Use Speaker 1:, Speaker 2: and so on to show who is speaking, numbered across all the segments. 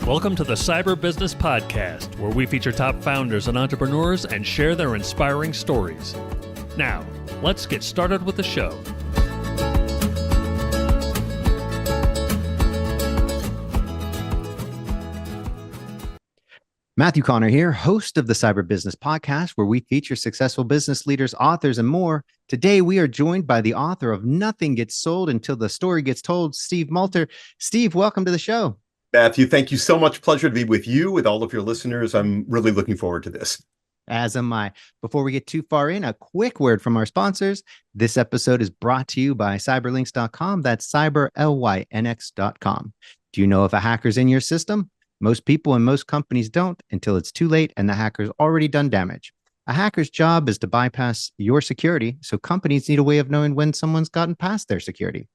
Speaker 1: Welcome to the Cyber Business Podcast, where we feature top founders and entrepreneurs and share their inspiring stories. Now, let's get started with the show.
Speaker 2: Matthew Connor here, host of the Cyber Business Podcast, where we feature successful business leaders, authors, and more. Today, we are joined by the author of Nothing Gets Sold Until the Story Gets Told, Steve Multer. Steve, welcome to the show.
Speaker 3: Matthew, thank you so much. Pleasure to be with you, with all of your listeners. I'm really looking forward to this.
Speaker 2: As am I. Before we get too far in, a quick word from our sponsors. This episode is brought to you by CyberLynx.com. That's CyberLynx.com. Do you know if a hacker's in your system? Most people and most companies don't until it's too late and the hacker's already done damage. A hacker's job is to bypass your security, so companies need a way of knowing when someone's gotten past their security.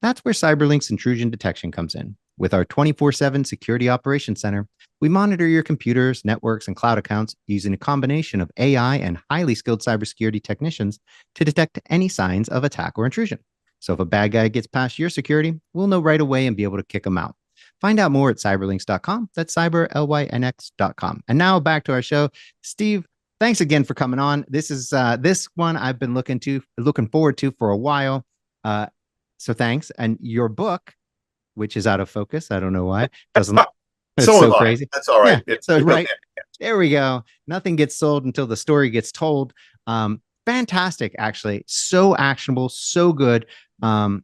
Speaker 2: That's where CyberLynx intrusion detection comes in. With our 24/7 Security Operations Center, we monitor your computers, networks, and cloud accounts using a combination of AI and highly skilled cybersecurity technicians to detect any signs of attack or intrusion. So if a bad guy gets past your security, we'll know right away and be able to kick them out. Find out more at cyberlynx.com. That's cyberlynx.com. And now back to our show. Steve, thanks again for coming on. This is this one I've been looking forward to for a while. So thanks. And your book, which is out of focus, I don't know why. It's so crazy.
Speaker 3: That's all right.
Speaker 2: Yeah, right. There we go. Nothing gets sold until the story gets told. Fantastic, actually. So actionable, so good. Before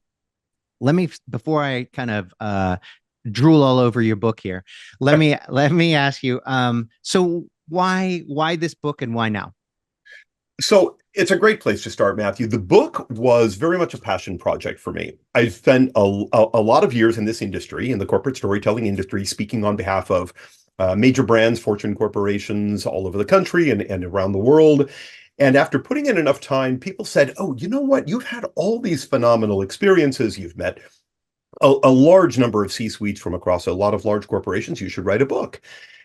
Speaker 2: I kind of drool all over your book here, let me ask you. So why this book and why now?
Speaker 3: So it's a great place to start, Matthew. The book was very much a passion project for me. I've spent a lot of years in this industry, in the corporate storytelling industry, speaking on behalf of major brands, Fortune corporations all over the country and around the world. And after putting in enough time, people said, oh, you know what? You've had all these phenomenal experiences. You've met a large number of C-suites from across a lot of large corporations. You should write a book.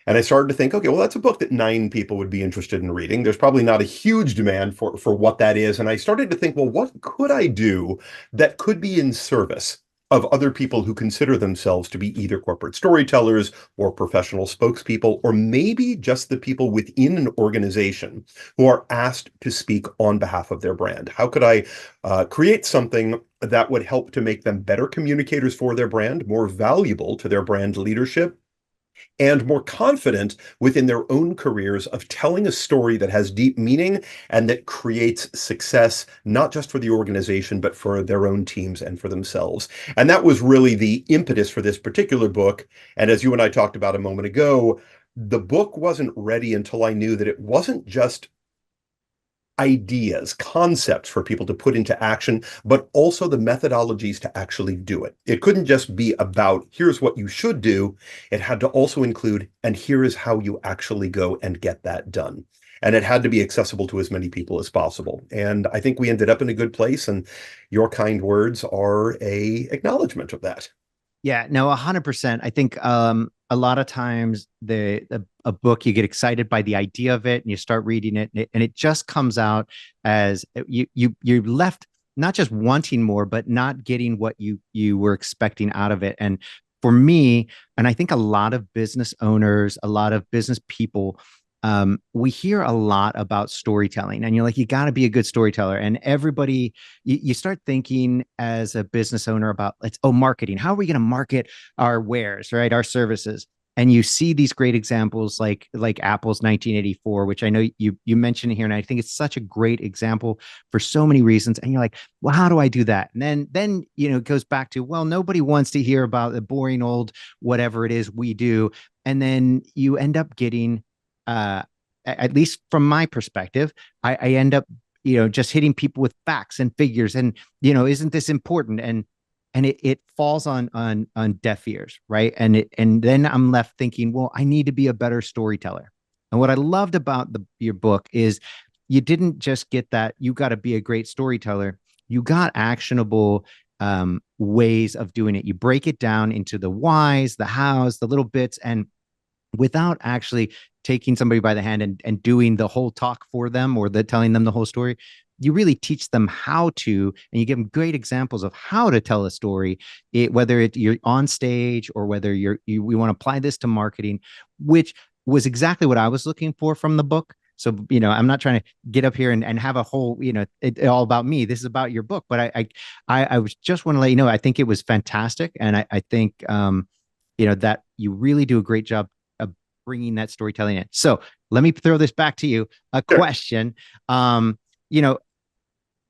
Speaker 3: And I started to think, okay, well, that's a book that 9 people would be interested in reading. There's probably not a huge demand for what that is. And I started to think, well, what could I do that could be in service of other people who consider themselves to be either corporate storytellers or professional spokespeople, or maybe just the people within an organization who are asked to speak on behalf of their brand? How could I create something that would help to make them better communicators for their brand, more valuable to their brand leadership, and more confident within their own careers of telling a story that has deep meaning and that creates success, not just for the organization, but for their own teams and for themselves. And that was really the impetus for this particular book. And as you and I talked about a moment ago, the book wasn't ready until I knew that it wasn't just ideas, concepts for people to put into action, but also the methodologies to actually do it. It couldn't just be about, here's what you should do. It had to also include, and here is how you actually go and get that done. And it had to be accessible to as many people as possible. And I think we ended up in a good place, and your kind words are an acknowledgement of that.
Speaker 2: Yeah, no, 100%. I think a lot of times a book, you get excited by the idea of it and you start reading it, and it just comes out as you're left not just wanting more, but not getting what you were expecting out of it. And for me, and I think a lot of business owners, a lot of business people, we hear a lot about storytelling, and you're like, you got to be a good storyteller. And everybody, you start thinking as a business owner about, marketing. How are we going to market our wares, right? Our services. And you see these great examples like Apple's 1984, which I know you mentioned here. And I think it's such a great example for so many reasons. And you're like, well, how do I do that? And then it goes back to, well, nobody wants to hear about the boring old whatever it is we do. And then you end up getting, at least from my perspective, I end up, just hitting people with facts and figures and, isn't this important? And it falls on deaf ears, right? And then I'm left thinking, well, I need to be a better storyteller. And what I loved about your book is you didn't just get that you got to be a great storyteller. You got actionable ways of doing it. You break it down into the whys, the hows, the little bits, and without actually taking somebody by the hand and doing the whole talk for them or telling them the whole story, you really teach them how to, and you give them great examples of how to tell a story, whether you're on stage or whether we want to apply this to marketing, which was exactly what I was looking for from the book. So, I'm not trying to get up here and have a whole, it all about me. This is about your book. But I was just want to let you know, I think it was fantastic. And I think, that you really do a great job of bringing that storytelling in. So let me throw this back to you. A
Speaker 3: Sure.
Speaker 2: question. You know,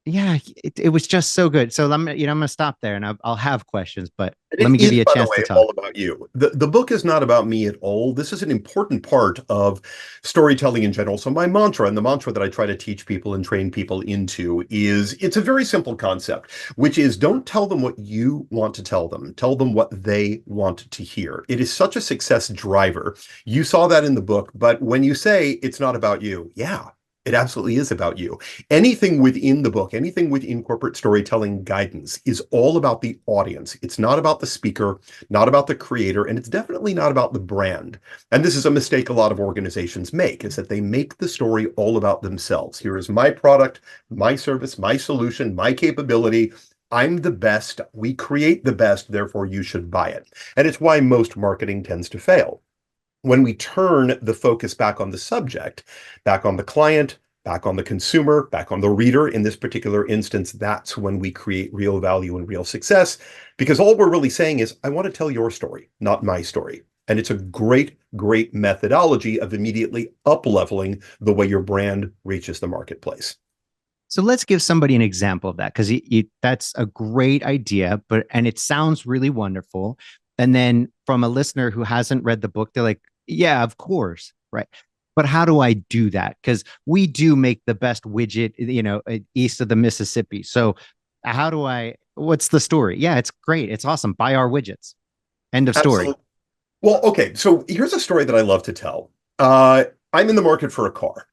Speaker 2: yeah, it was just so good. So I'm going to stop there, and I'll have questions, but let me give you a
Speaker 3: By the
Speaker 2: chance to
Speaker 3: way,
Speaker 2: talk.
Speaker 3: all about you. The book is not about me at all. This is an important part of storytelling in general. So my mantra, and the mantra that I try to teach people and train people into, is it's a very simple concept, which is don't tell them what you want to tell them. Tell them what they want to hear. It is such a success driver. You saw that in the book, but when you say it's not about you, yeah, it absolutely is about you. Anything within the book, anything within corporate storytelling guidance is all about the audience. It's not about the speaker, not about the creator, and it's definitely not about the brand. And this is a mistake a lot of organizations make, is that they make the story all about themselves. Here is my product, my service, my solution, my capability. I'm the best. We create the best, therefore you should buy it. And it's why most marketing tends to fail. When we turn the focus back on the subject, back on the client, back on the consumer, back on the reader, in this particular instance, that's when we create real value and real success. Because all we're really saying is, I want to tell your story, not my story. And it's a great, great methodology of immediately up-leveling the way your brand reaches the marketplace.
Speaker 2: So let's give somebody an example of that, because that's a great idea, and it sounds really wonderful. And then from a listener who hasn't read the book, they're like, yeah, of course. Right. But how do I do that? Because we do make the best widget, east of the Mississippi. So what's the story? Yeah, it's great. It's awesome. Buy our widgets. End of story.
Speaker 3: Absolutely. Well, okay. So here's a story that I love to tell. I'm in the market for a car.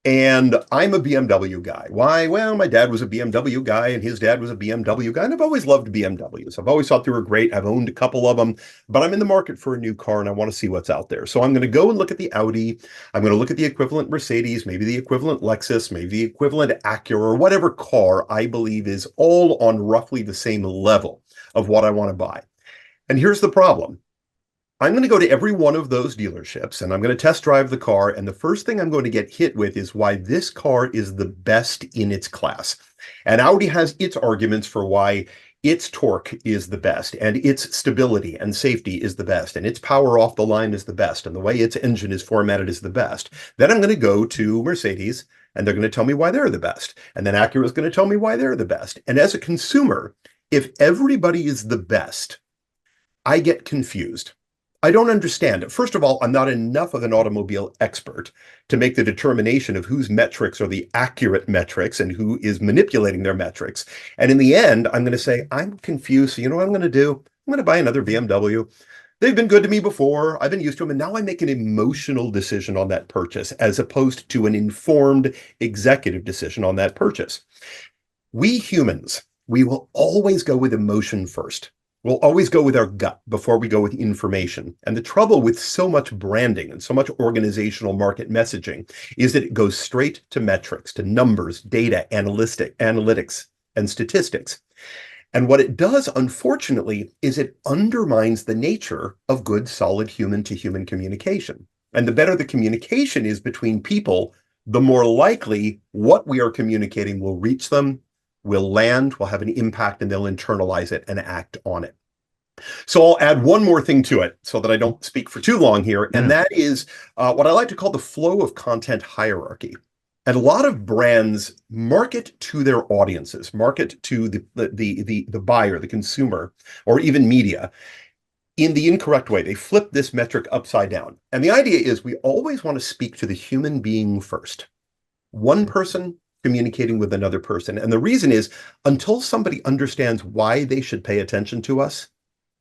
Speaker 3: And I'm a BMW guy. Why? Well, my dad was a BMW guy and his dad was a BMW guy. And I've always loved BMWs. I've always thought they were great. I've owned a couple of them, but I'm in the market for a new car and I want to see what's out there. So I'm going to go and look at the Audi. I'm going to look at the equivalent Mercedes, maybe the equivalent Lexus, maybe the equivalent Acura, or whatever car I believe is all on roughly the same level of what I want to buy. And here's the problem. I'm going to go to every one of those dealerships and I'm going to test drive the car. And the first thing I'm going to get hit with is why this car is the best in its class. And Audi has its arguments for why its torque is the best and its stability and safety is the best and its power off the line is the best and the way its engine is formatted is the best. Then I'm going to go to Mercedes and they're going to tell me why they're the best. And then Acura is going to tell me why they're the best. And as a consumer, if everybody is the best, I get confused. I don't understand it. First of all, I'm not enough of an automobile expert to make the determination of whose metrics are the accurate metrics and who is manipulating their metrics. And in the end, I'm going to say, I'm confused. So you know what I'm going to do? I'm going to buy another BMW. They've been good to me before. I've been used to them. And now I make an emotional decision on that purchase as opposed to an informed executive decision on that purchase. We humans, we will always go with emotion first. We'll always go with our gut before we go with information. And the trouble with so much branding and so much organizational market messaging is that it goes straight to metrics, to numbers, data, analytics, and statistics. And what it does, unfortunately, is it undermines the nature of good, solid human-to-human communication. And the better the communication is between people, the more likely what we are communicating will reach them, will land, will have an impact, and they'll internalize it and act on it. So I'll add one more thing to it so that I don't speak for too long here, and that is what I like to call the flow of content hierarchy. And a lot of brands market to their audiences, market to the buyer, the consumer, or even media in the incorrect way. They flip this metric upside down. And the idea is we always want to speak to the human being first. One person communicating with another person. And the reason is until somebody understands why they should pay attention to us,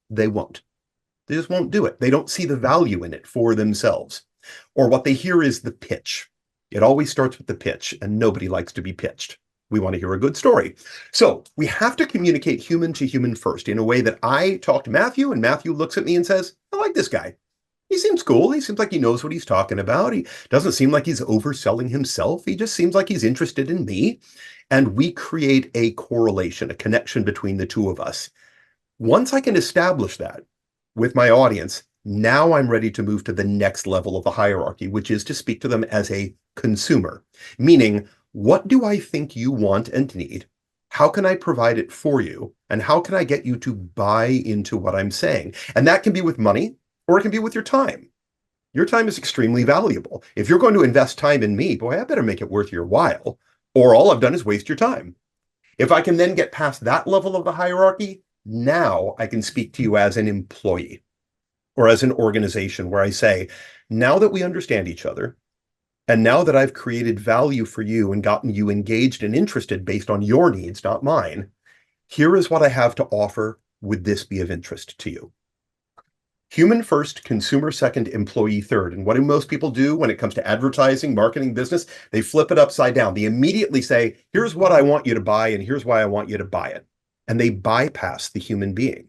Speaker 3: they won't. They just won't do it. They don't see the value in it for themselves. Or what they hear is the pitch. It always starts with the pitch, and nobody likes to be pitched. We want to hear a good story. So we have to communicate human to human first in a way that I talk to Matthew, and Matthew looks at me and says, I like this guy. He seems cool. He seems like he knows what he's talking about. He doesn't seem like he's overselling himself. He just seems like he's interested in me. and we create a correlation, a connection between the two of us. Once I can establish that with my audience, now I'm ready to move to the next level of the hierarchy, which is to speak to them as a consumer, meaning, what do I think you want and need? How can I provide it for you? And how can I get you to buy into what I'm saying? And that can be with money, or it can be with your time. Your time is extremely valuable. If you're going to invest time in me, boy, I better make it worth your while, or all I've done is waste your time. If I can then get past that level of the hierarchy, now I can speak to you as an employee or as an organization where I say, now that we understand each other, and now that I've created value for you and gotten you engaged and interested based on your needs, not mine, here is what I have to offer. Would this be of interest to you? Human first, consumer second, employee third. And what do most people do when it comes to advertising, marketing, business? They flip it upside down. They immediately say, here's what I want you to buy, and here's why I want you to buy it. And they bypass the human being.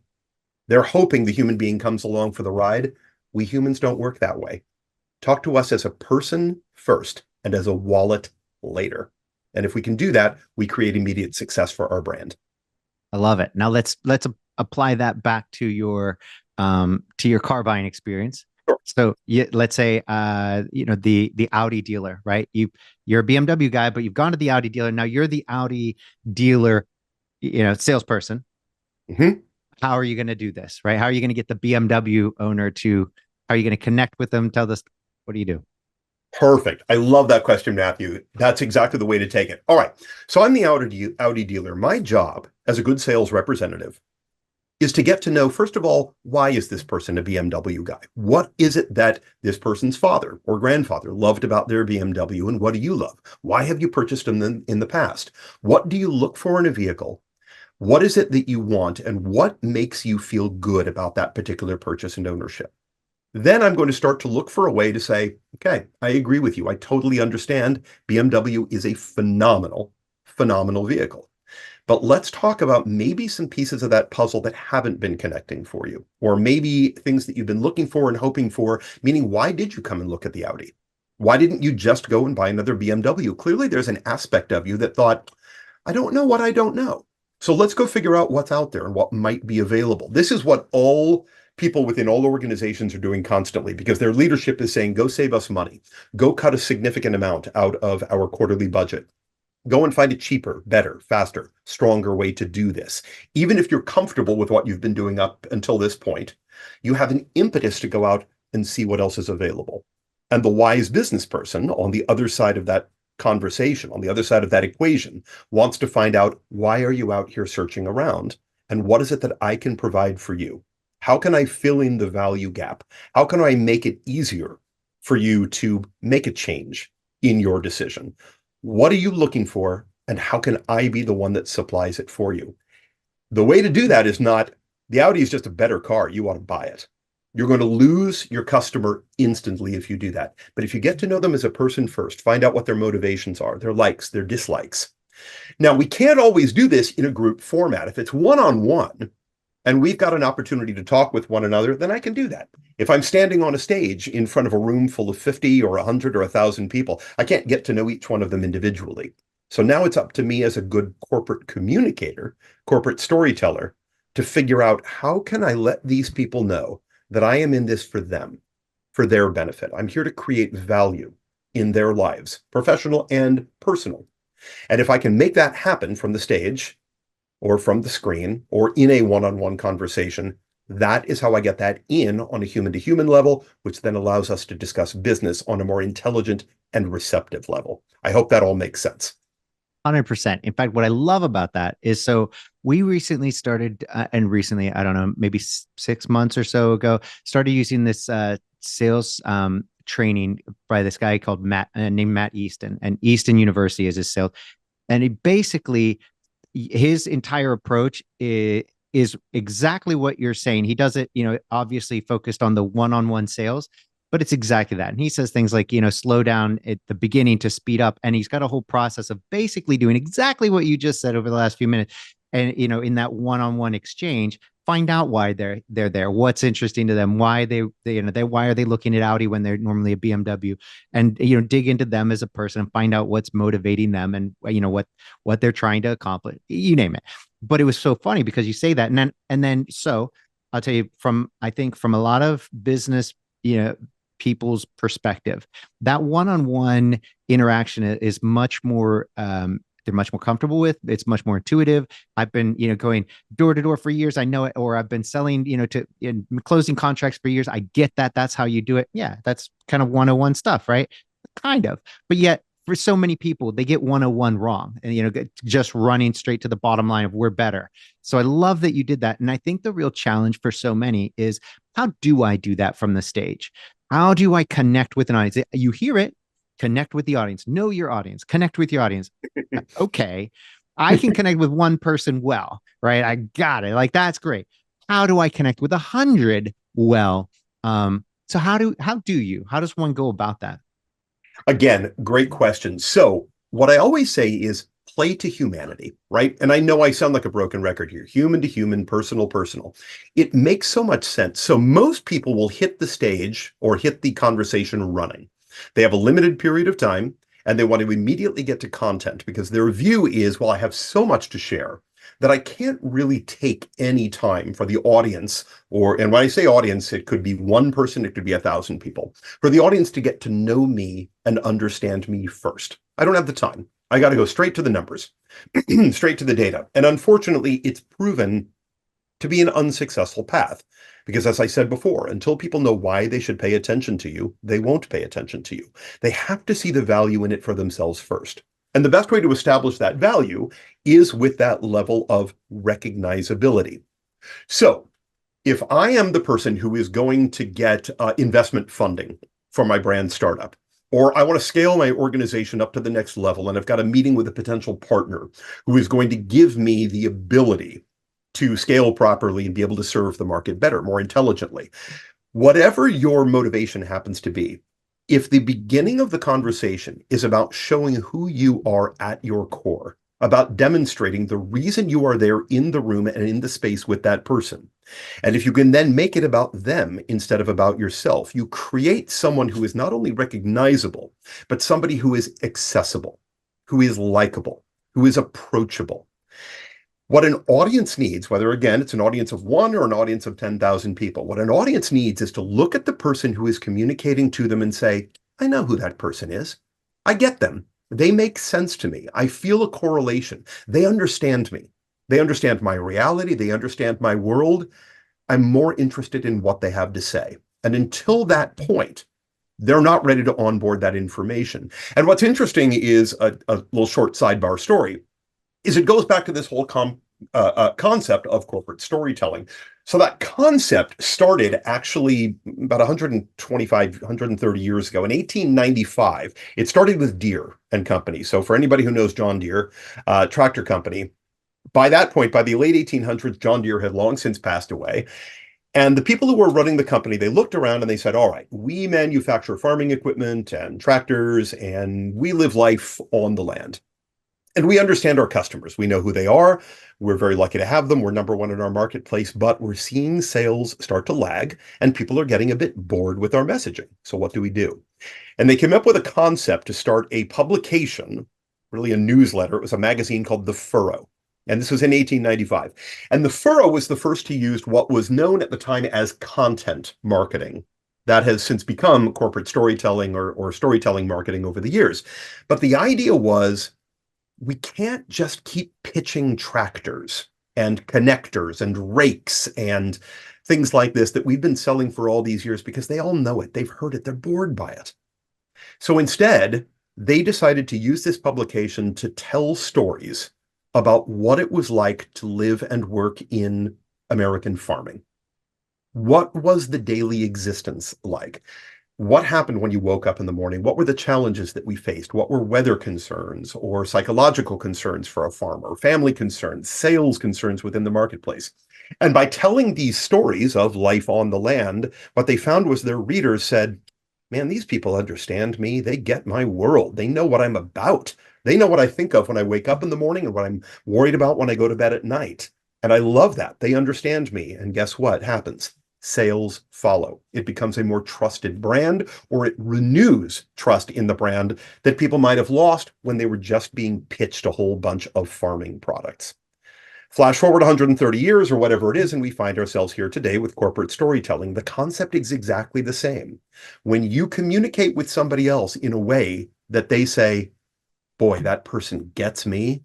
Speaker 3: They're hoping the human being comes along for the ride. We humans don't work that way. Talk to us as a person first and as a wallet later. And if we can do that, we create immediate success for our brand.
Speaker 2: I love it. Now let's apply that back to your car buying experience.
Speaker 3: Sure.
Speaker 2: So let's say the Audi dealer, right? You're a BMW guy, but you've gone to the Audi dealer. Now you're the Audi dealer, salesperson.
Speaker 3: Mm-hmm.
Speaker 2: How are you going to do this, right? How are you going to get the BMW owner how are you going to connect with them? Tell this, what do you do?
Speaker 3: Perfect. I love that question, Matthew. That's exactly the way to take it. All right. So I'm the Audi dealer. My job as a good sales representative is to get to know, first of all, why is this person a BMW guy? What is it that this person's father or grandfather loved about their BMW, and what do you love? Why have you purchased them in the past? What do you look for in a vehicle? What is it that you want, and what makes you feel good about that particular purchase and ownership? Then I'm going to start to look for a way to say, okay, I agree with you. I totally understand BMW is a phenomenal vehicle. But let's talk about maybe some pieces of that puzzle that haven't been connecting for you, or maybe things that you've been looking for and hoping for, meaning why did you come and look at the Audi? Why didn't you just go and buy another BMW? Clearly, there's an aspect of you that thought, I don't know what I don't know. So let's go figure out what's out there and what might be available. This is what all people within all organizations are doing constantly, because their leadership is saying, go save us money, go cut a significant amount out of our quarterly budget, go and find a cheaper, better, faster, stronger way to do this. Even if you're comfortable with what you've been doing up until this point, you have an impetus to go out and see what else is available. And the wise business person on the other side of that conversation, on the other side of that equation, wants to find out, why are you out here searching around? And what is it that I can provide for you? How can I fill in the value gap? How can I make it easier for you to make a change in your decision? What are you looking for? And how can I be the one that supplies it for you? The way to do that is not, the Audi is just a better car, you want to buy it. You're going to lose your customer instantly if you do that. But if you get to know them as a person first, find out what their motivations are, their likes, their dislikes. Now, we can't always do this in a group format. If it's one-on-one, and we've got an opportunity to talk with one another, then I can do that. If I'm standing on a stage in front of a room full of 50 or 100 or 1,000 people, I can't get to know each one of them individually. So now it's up to me as a good corporate communicator, corporate storyteller, to figure out, how can I let these people know that I am in this for them, for their benefit. I'm here to create value in their lives, professional and personal. And if I can make that happen from the stage, or from the screen, or in a one-on-one conversation, that is how I get that in on a human-to-human level, which then allows us to discuss business on a more intelligent and receptive level. I hope that all makes sense.
Speaker 2: 100%. In fact, what I love about that is, so we recently started, and recently, I don't know, maybe 6 months or so ago, started using this sales training by this guy called named Matt Easton, and Easton University is his sales. And he basically, his entire approach is exactly what you're saying. He does it, obviously focused on the one-on-one sales, but it's exactly that. And he says things like, slow down at the beginning to speed up. And he's got a whole process of basically doing exactly what you just said over the last few minutes. And, in that one-on-one exchange, find out why they're there, what's interesting to them, why why are they looking at Audi when they're normally a BMW, and dig into them as a person and find out what's motivating them, and what they're trying to accomplish, you name it. But it was so funny because you say that, and then so I'll tell you, I think from a lot of business, people's perspective, that one-on-one interaction is much more, they're much more comfortable with. It's much more intuitive. I've been, going door to door for years. I know it, or I've been selling, in closing contracts for years. I get that. That's how you do it. Yeah, that's kind of 101 stuff, right? Kind of. But yet, for so many people, they get 101 wrong, and just running straight to the bottom line of we're better. So I love that you did that. And I think the real challenge for so many is, how do I do that from the stage? How do I connect with an audience? You hear it, connect with the audience, know your audience, connect with your audience. Okay, I can connect with one person well, right? I got it. Like, that's great. How do I connect with 100 well? So how does one go about that?
Speaker 3: Again, great question. So what I always say is play to humanity, right? And I know I sound like a broken record here. Human to human, personal, personal. It makes so much sense. So most people will hit the stage or hit the conversation running. They have a limited period of time and they want to immediately get to content because their view is, well, I have so much to share that I can't really take any time for the audience, and when I say audience, it could be one person, it could be 1,000 people, for the audience to get to know me and understand me first. I don't have the time. I got to go straight to the numbers, straight to the data. And unfortunately, it's proven to be an unsuccessful path because, as I said before, until people know why they should pay attention to you, they won't pay attention to you. They have to see the value in it for themselves first. And the best way to establish that value is with that level of recognizability. So if I am the person who is going to get investment funding for my brand startup, or I want to scale my organization up to the next level, and I've got a meeting with a potential partner who is going to give me the ability to scale properly and be able to serve the market better, more intelligently, whatever your motivation happens to be, if the beginning of the conversation is about showing who you are at your core, about demonstrating the reason you are there in the room and in the space with that person, and if you can then make it about them instead of about yourself, you create someone who is not only recognizable, but somebody who is accessible, who is likable, who is approachable. What an audience needs, whether, again, it's an audience of one or an audience of 10,000 people, what an audience needs is to look at the person who is communicating to them and say, I know who that person is. I get them. They make sense to me. I feel a correlation. They understand me. They understand my reality. They understand my world. I'm more interested in what they have to say. And until that point, they're not ready to onboard that information. And what's interesting is a little short sidebar story. It goes back to this whole concept of corporate storytelling. So that concept started actually about 125, 130 years ago. In 1895, it started with Deere and Company. So for anybody who knows John Deere, tractor company, by that point, by the late 1800s, John Deere had long since passed away. And the people who were running the company, they looked around and they said, all right, we manufacture farming equipment and tractors, and we live life on the land. And we understand our customers. We know who they are. We're very lucky to have them. We're number one in our marketplace, but we're seeing sales start to lag and people are getting a bit bored with our messaging. So what do we do? And they came up with a concept to start a publication, really a newsletter. It was a magazine called The Furrow. And this was in 1895. And The Furrow was the first to use what was known at the time as content marketing. That has since become corporate storytelling or storytelling marketing over the years. But the idea was, we can't just keep pitching tractors and connectors and rakes and things like this that we've been selling for all these years because they all know it. They've heard it. They're bored by it. So instead, they decided to use this publication to tell stories about what it was like to live and work in American farming. What was the daily existence like? What happened when you woke up in the morning? What were the challenges that we faced? What were weather concerns or psychological concerns for a farmer, family concerns, sales concerns within the marketplace? And by telling these stories of life on the land, what they found was their readers said, man, these people understand me. They get my world. They know what I'm about. They know what I think of when I wake up in the morning and what I'm worried about when I go to bed at night. And I love that. They understand me. And guess what happens? Sales follow. It becomes a more trusted brand, or it renews trust in the brand that people might have lost when they were just being pitched a whole bunch of farming products. Flash forward 130 years or whatever it is, and we find ourselves here today with corporate storytelling. The concept is exactly the same. When you communicate with somebody else in a way that they say, boy, that person gets me,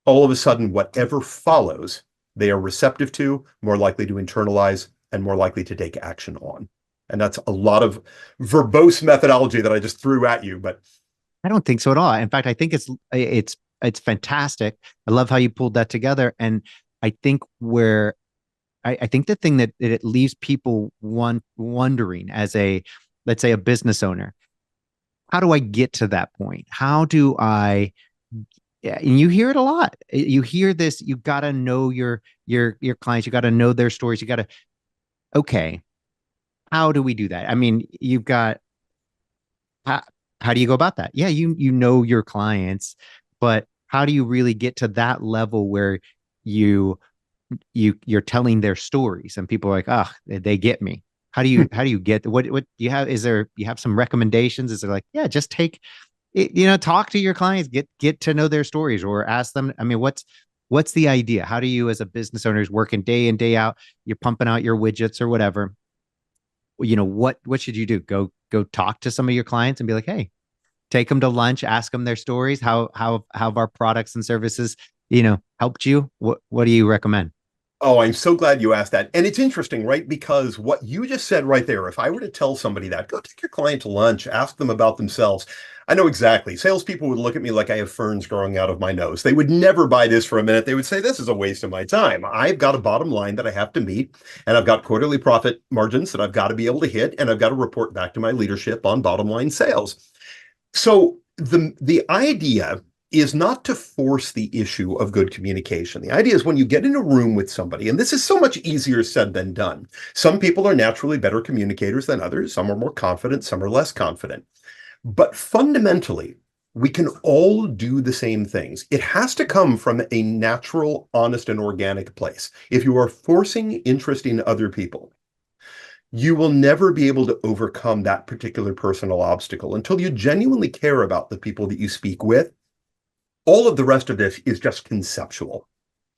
Speaker 3: all of a sudden, whatever follows, they are receptive to, more likely to internalize, and more likely to take action on. And that's a lot of verbose methodology that I just threw at you, but
Speaker 2: I don't think so at all. In fact, I think it's fantastic. I love how you pulled that together. And I think I think the thing that it leaves people wondering as let's say a business owner, how do I get to that point? How do I, yeah, and you hear it a lot. You hear this, you got to know your clients, you got to know their stories. You got to, okay, how do we do that? I mean, you've got, how, how do you go about that? Yeah, you know your clients, but how do you really get to that level where you you're telling their stories and people are like, oh, they get me? How do you get what do you have? Is there you have some recommendations? Is it like, yeah, just take it, talk to your clients, get to know their stories, or ask them. I mean, what's the idea? How do you, as a business owner, is working day in, day out, you're pumping out your widgets or whatever? What should you do? Go talk to some of your clients and be like, hey, take them to lunch, ask them their stories. How have our products and services, helped you? What do you recommend?
Speaker 3: oh, I'm so glad you asked that. And it's interesting, right? Because what you just said right there, if I were to tell somebody that, go take your client to lunch, ask them about themselves, I know exactly. Salespeople would look at me like I have ferns growing out of my nose. They would never buy this for a minute. They would say, this is a waste of my time. I've got a bottom line that I have to meet, and I've got quarterly profit margins that I've got to be able to hit, and I've got to report back to my leadership on bottom line sales. So the idea is not to force the issue of good communication. The idea is when you get in a room with somebody, and this is so much easier said than done. Some people are naturally better communicators than others. Some are more confident, some are less confident. But fundamentally, we can all do the same things. It has to come from a natural, honest, and organic place. If you are forcing interest in other people, you will never be able to overcome that particular personal obstacle until you genuinely care about the people that you speak with. All of the rest of this is just conceptual.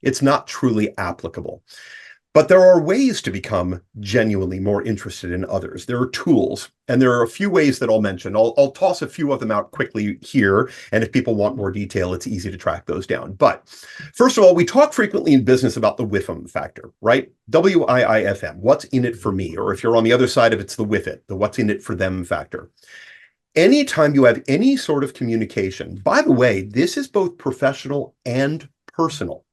Speaker 3: It's not truly applicable. But there are ways to become genuinely more interested in others. There are tools, and there are a few ways that I'll mention. I'll toss a few of them out quickly here, and if people want more detail, it's easy to track those down. But first of all, we talk frequently in business about the WIFM factor, right? WIIFM, what's in it for me? Or if you're on the other side of it, it's the WIF-IT, the what's in it for them factor. Anytime you have any sort of communication, by the way, this is both professional and personal.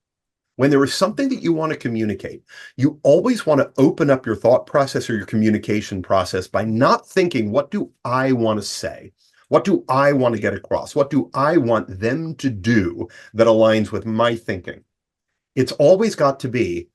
Speaker 3: When there is something that you want to communicate, you always want to open up your thought process or your communication process by not thinking, what do I want to say? What do I want to get across? What do I want them to do that aligns with my thinking? It's always got to be,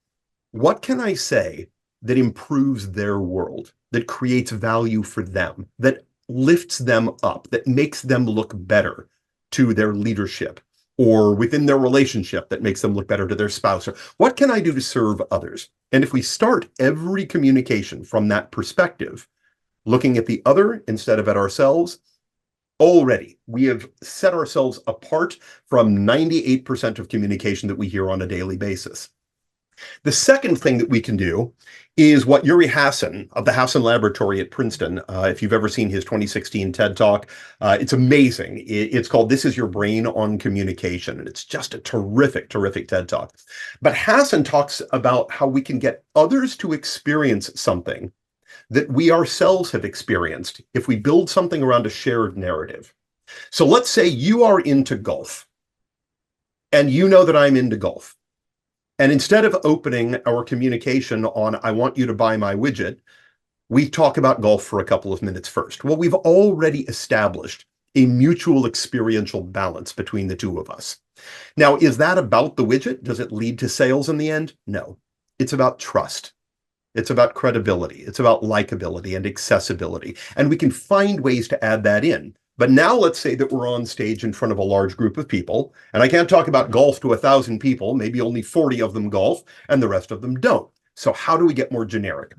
Speaker 3: what can I say that improves their world, that creates value for them, that lifts them up, that makes them look better to their leadership, or within their relationship that makes them look better to their spouse? Or what can I do to serve others? And if we start every communication from that perspective, looking at the other instead of at ourselves, already we have set ourselves apart from 98% of communication that we hear on a daily basis. The second thing that we can do is what Yuri Hasson of the Hasson Laboratory at Princeton, if you've ever seen his 2016 TED Talk, it's amazing. It's called This Is Your Brain on Communication, and it's just a terrific, terrific TED Talk. But Hasson talks about how we can get others to experience something that we ourselves have experienced if we build something around a shared narrative. So let's say you are into golf, and you know that I'm into golf. And instead of opening our communication on, I want you to buy my widget, we talk about golf for a couple of minutes first. Well, we've already established a mutual experiential balance between the two of us. Now, is that about the widget? Does it lead to sales in the end? No. It's about trust. It's about credibility. It's about likability and accessibility. And we can find ways to add that in. But now let's say that we're on stage in front of a large group of people, and I can't talk about golf to 1,000 people, maybe only 40 of them golf, and the rest of them don't. So how do we get more generic?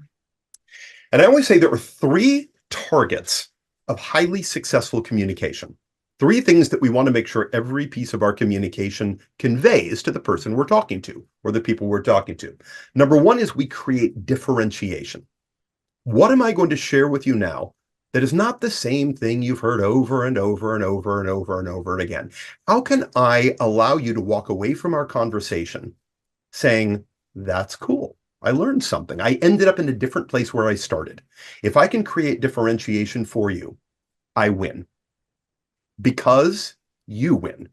Speaker 3: And I always say there are three targets of highly successful communication. Three things that we want to make sure every piece of our communication conveys to the person we're talking to or the people we're talking to. Number one is we create differentiation. What am I going to share with you now that is not the same thing you've heard over and over and over and over and over and again? How can I allow you to walk away from our conversation saying, that's cool. I learned something. I ended up in a different place where I started. If I can create differentiation for you, I win. Because you win.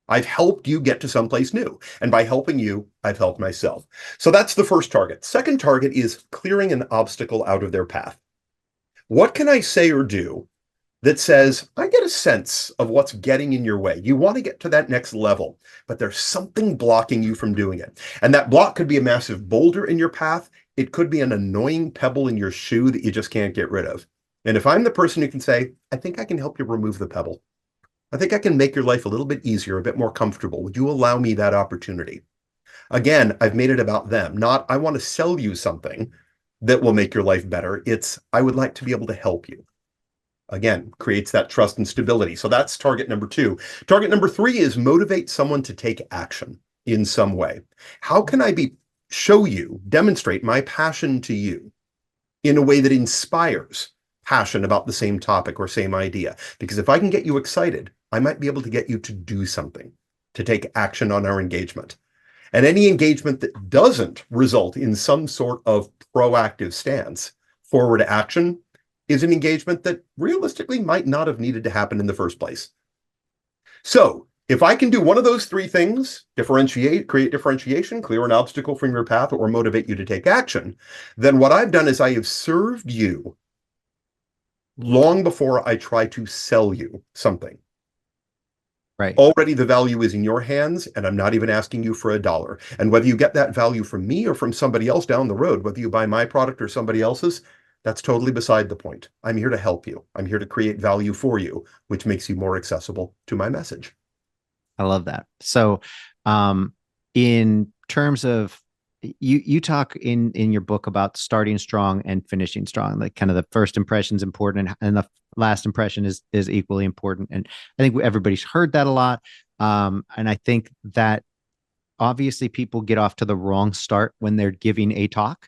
Speaker 3: I've helped you get to someplace new. And by helping you, I've helped myself. So that's the first target. Second target is clearing an obstacle out of their path. What can I say or do that says, I get a sense of what's getting in your way. You want to get to that next level, but there's something blocking you from doing it. And that block could be a massive boulder in your path. It could be an annoying pebble in your shoe that you just can't get rid of. And if I'm the person who can say, I think I can help you remove the pebble. I think I can make your life a little bit easier, a bit more comfortable. Would you allow me that opportunity? Again, I've made it about them, not I want to sell you something that will make your life better. It's I would like to be able to help you. Again, creates that trust and stability. So that's target number two. Target number three is motivate someone to take action in some way. How can I show you, demonstrate my passion to you in a way that inspires passion about the same topic or same idea? Because if I can get you excited, I might be able to get you to do something, to take action on our engagement. And any engagement that doesn't result in some sort of proactive stance, forward action, is an engagement that realistically might not have needed to happen in the first place. So if I can do one of those three things, differentiate, create differentiation, clear an obstacle from your path, or motivate you to take action, then what I've done is I have served you long before I try to sell you something.
Speaker 2: Right.
Speaker 3: Already the value is in your hands, and I'm not even asking you for $1. And whether you get that value from me or from somebody else down the road, whether you buy my product or somebody else's, that's totally beside the point. I'm here to help you. I'm here to create value for you, which makes you more accessible to my message.
Speaker 2: I love that. So, in terms of you talk in your book about starting strong and finishing strong, like kind of the first impression is important and the last impression is equally important. And I think everybody's heard that a lot. And I think that obviously people get off to the wrong start when they're giving a talk,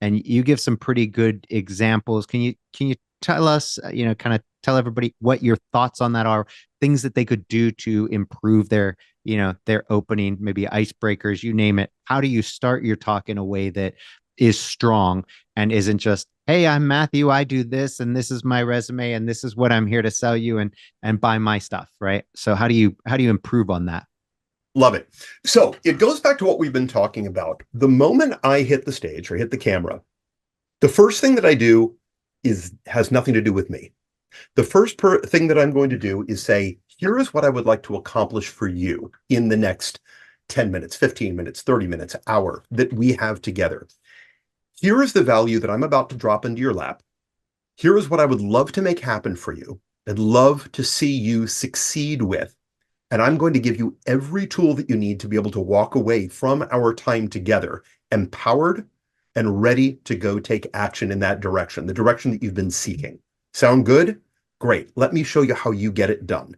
Speaker 2: and you give some pretty good examples. Can you tell us, kind of tell everybody what your thoughts on that are, things that they could do to improve their opening, maybe icebreakers, you name it. How do you start your talk in a way that is strong and isn't just, hey, I'm Matthew, I do this, and this is my resume, and this is what I'm here to sell you, and buy my stuff, right? So how do you improve on that?
Speaker 3: Love it. So it goes back to what we've been talking about. The moment I hit the stage or hit the camera, the first thing that I do has nothing to do with me. The first thing that I'm going to do is say, here is what I would like to accomplish for you in the next 10 minutes, 15 minutes, 30 minutes, hour that we have together. Here is the value that I'm about to drop into your lap. Here is what I would love to make happen for you and love to see you succeed with. And I'm going to give you every tool that you need to be able to walk away from our time together empowered and ready to go take action in that direction, the direction that you've been seeking. Sound good? Great. Let me show you how you get it done.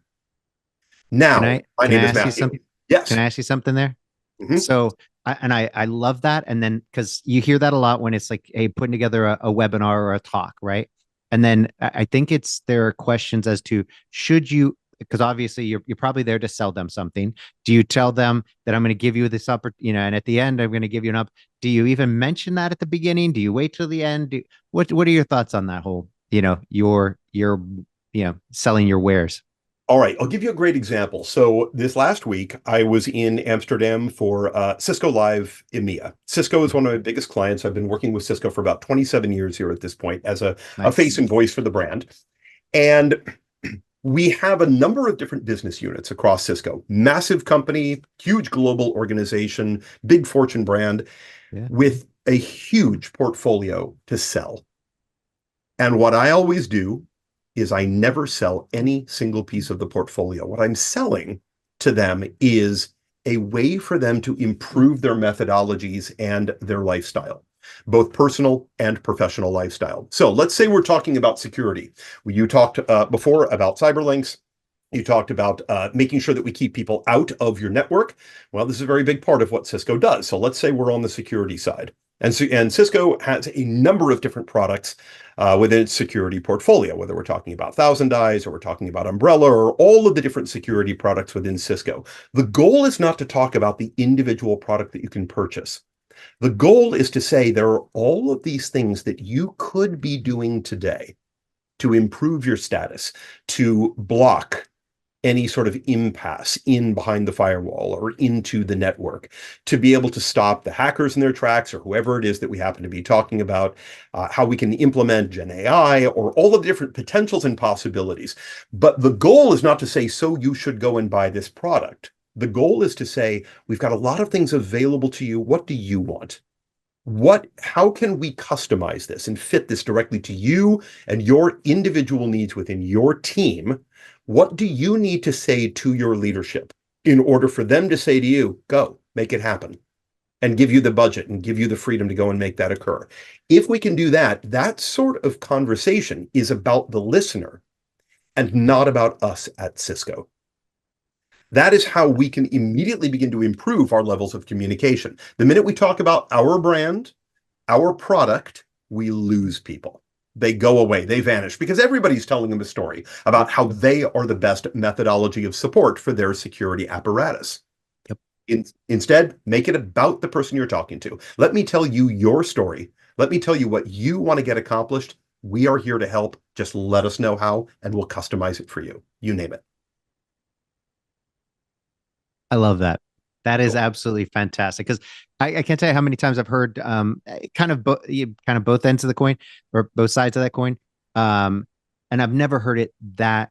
Speaker 3: Now, my name is Matthew. Yes.
Speaker 2: Can I ask you something there?
Speaker 3: Mm-hmm.
Speaker 2: So, I love that. And then, because you hear that a lot when it's like, hey, putting together a webinar or a talk, right? And then I think there are questions as to, should you, because obviously you're probably there to sell them something. Do you tell them that I'm going to give you this opportunity, and at the end, I'm going to give you do you even mention that at the beginning? Do you wait till the end? What are your thoughts on that whole, your selling your wares?
Speaker 3: All right, I'll give you a great example. So this last week, I was in Amsterdam for Cisco Live EMEA. Cisco is one of my biggest clients. I've been working with Cisco for about 27 years here at this point as a face and voice for the brand. And we have a number of different business units across Cisco. Massive company, huge global organization, big Fortune brand, with a huge portfolio to sell. And what I always do is I never sell any single piece of the portfolio. What I'm selling to them is a way for them to improve their methodologies and their lifestyle, both personal and professional lifestyle. So let's say we're talking about security. You talked before about CyberLynx. You talked about making sure that we keep people out of your network. Well, this is a very big part of what Cisco does. So let's say we're on the security side. And Cisco has a number of different products within its security portfolio, whether we're talking about Thousand Eyes or we're talking about Umbrella or all of the different security products within Cisco. The goal is not to talk about the individual product that you can purchase. The goal is to say there are all of these things that you could be doing today to improve your status, to block any sort of impasse in behind the firewall or into the network, to be able to stop the hackers in their tracks or whoever it is that we happen to be talking about, how we can implement Gen AI or all of the different potentials and possibilities. But the goal is not to say, so you should go and buy this product. The goal is to say, we've got a lot of things available to you. What do you want? How can we customize this and fit this directly to you and your individual needs within your team? What do you need to say to your leadership in order for them to say to you, go, make it happen, and give you the budget and give you the freedom to go and make that occur? If we can do that, that sort of conversation is about the listener and not about us at Cisco. That is how we can immediately begin to improve our levels of communication. The minute we talk about our brand, our product, we lose people. They go away, they vanish, because everybody's telling them a story about how they are the best methodology of support for their security apparatus. Yep. Instead, make it about the person you're talking to. Let me tell you your story. Let me tell you what you want to get accomplished. We are here to help. Just let us know how, and we'll customize it for you. You name it.
Speaker 2: I love that. That is
Speaker 3: Cool.
Speaker 2: absolutely fantastic, because I can't tell you how many times I've heard kind of both ends of the coin, or both sides of that coin. And I've never heard it that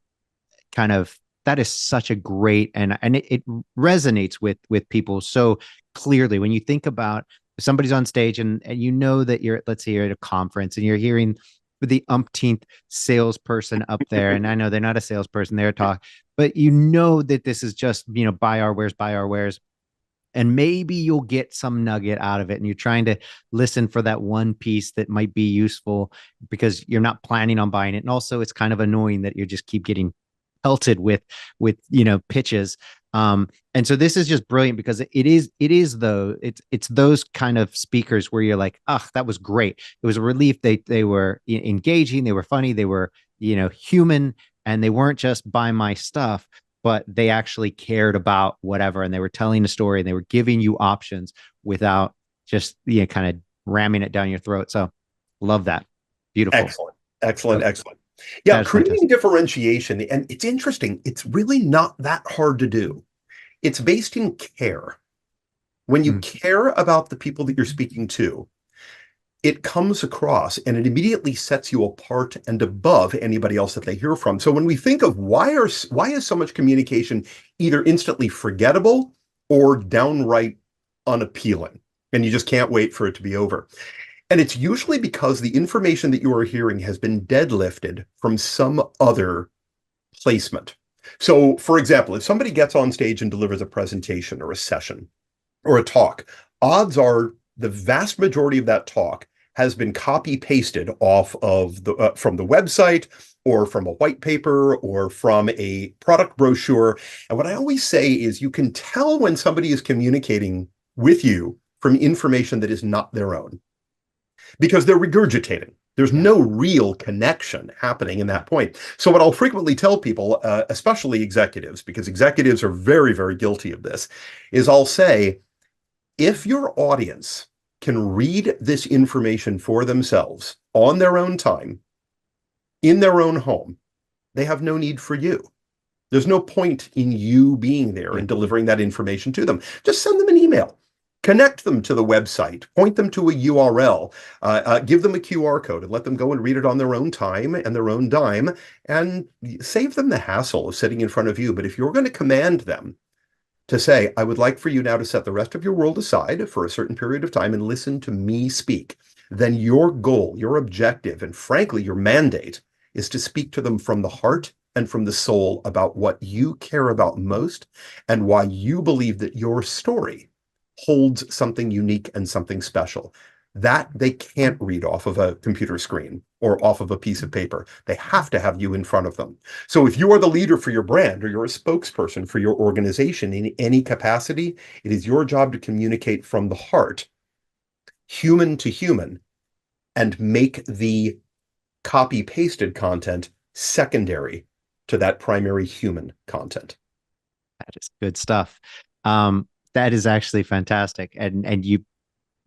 Speaker 2: is such a great, and it resonates with people so clearly. When you think about somebody's on stage and you know that let's say you're at a conference and you're hearing the umpteenth salesperson up there, and I know they're not a salesperson, they're talk, but you know that this is just, buy our wares, and maybe you'll get some nugget out of it, and you're trying to listen for that one piece that might be useful because you're not planning on buying it. And also it's kind of annoying that you just keep getting pelted with pitches. And so this is just brilliant, because it's those kind of speakers where you're like, oh, that was great. It was a relief. They were engaging, they were funny, they were, human, and they weren't just buy my stuff, but they actually cared about whatever. And they were telling a story, and they were giving you options without just, kind of ramming it down your throat. So love that. Beautiful.
Speaker 3: Excellent. Yeah, creating differentiation. And it's interesting. It's really not that hard to do. It's based in care. When you care about the people that you're speaking to, it comes across and it immediately sets you apart and above anybody else that they hear from. So when we think of why is so much communication either instantly forgettable or downright unappealing, and you just can't wait for it to be over. And it's usually because the information that you are hearing has been deadlifted from some other placement. So, for example, if somebody gets on stage and delivers a presentation or a session or a talk, odds are the vast majority of that talk has been copy pasted off of from the website or from a white paper or from a product brochure. And what I always say is you can tell when somebody is communicating with you from information that is not their own, because they're regurgitating. There's no real connection happening in that point. So what I'll frequently tell people, especially executives, because executives are very, very guilty of this, is I'll say, if your audience can read this information for themselves on their own time, in their own home, they have no need for you. There's no point in you being there and delivering that information to them. Just send them an email. Connect them to the website, point them to a URL, give them a QR code and let them go and read it on their own time and their own dime, and save them the hassle of sitting in front of you. But if you're going to command them to say, I would like for you now to set the rest of your world aside for a certain period of time and listen to me speak, then your goal, your objective, and frankly, your mandate is to speak to them from the heart and from the soul about what you care about most and why you believe that your story holds something unique and something special. That they can't read off of a computer screen or off of a piece of paper. They have to have you in front of them. So if you are the leader for your brand or you're a spokesperson for your organization in any capacity, it is your job to communicate from the heart, human to human, and make the copy-pasted content secondary to that primary human content.
Speaker 2: That is good stuff. That is actually fantastic. And you,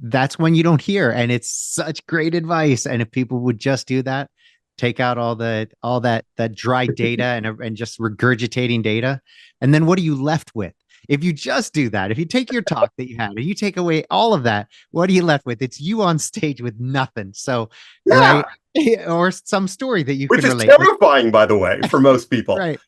Speaker 2: that's when you don't hear, and it's such great advice. And if people would just do that, take out all that dry data and just regurgitating data, and then what are you left with? If you just do that, if you take your talk that you had and you take away all of that, what are you left with? It's you on stage with nothing. So,
Speaker 3: Yeah.
Speaker 2: right, or some story that you
Speaker 3: Which
Speaker 2: can
Speaker 3: is
Speaker 2: relate.
Speaker 3: terrifying, by the way, for most people.
Speaker 2: Right.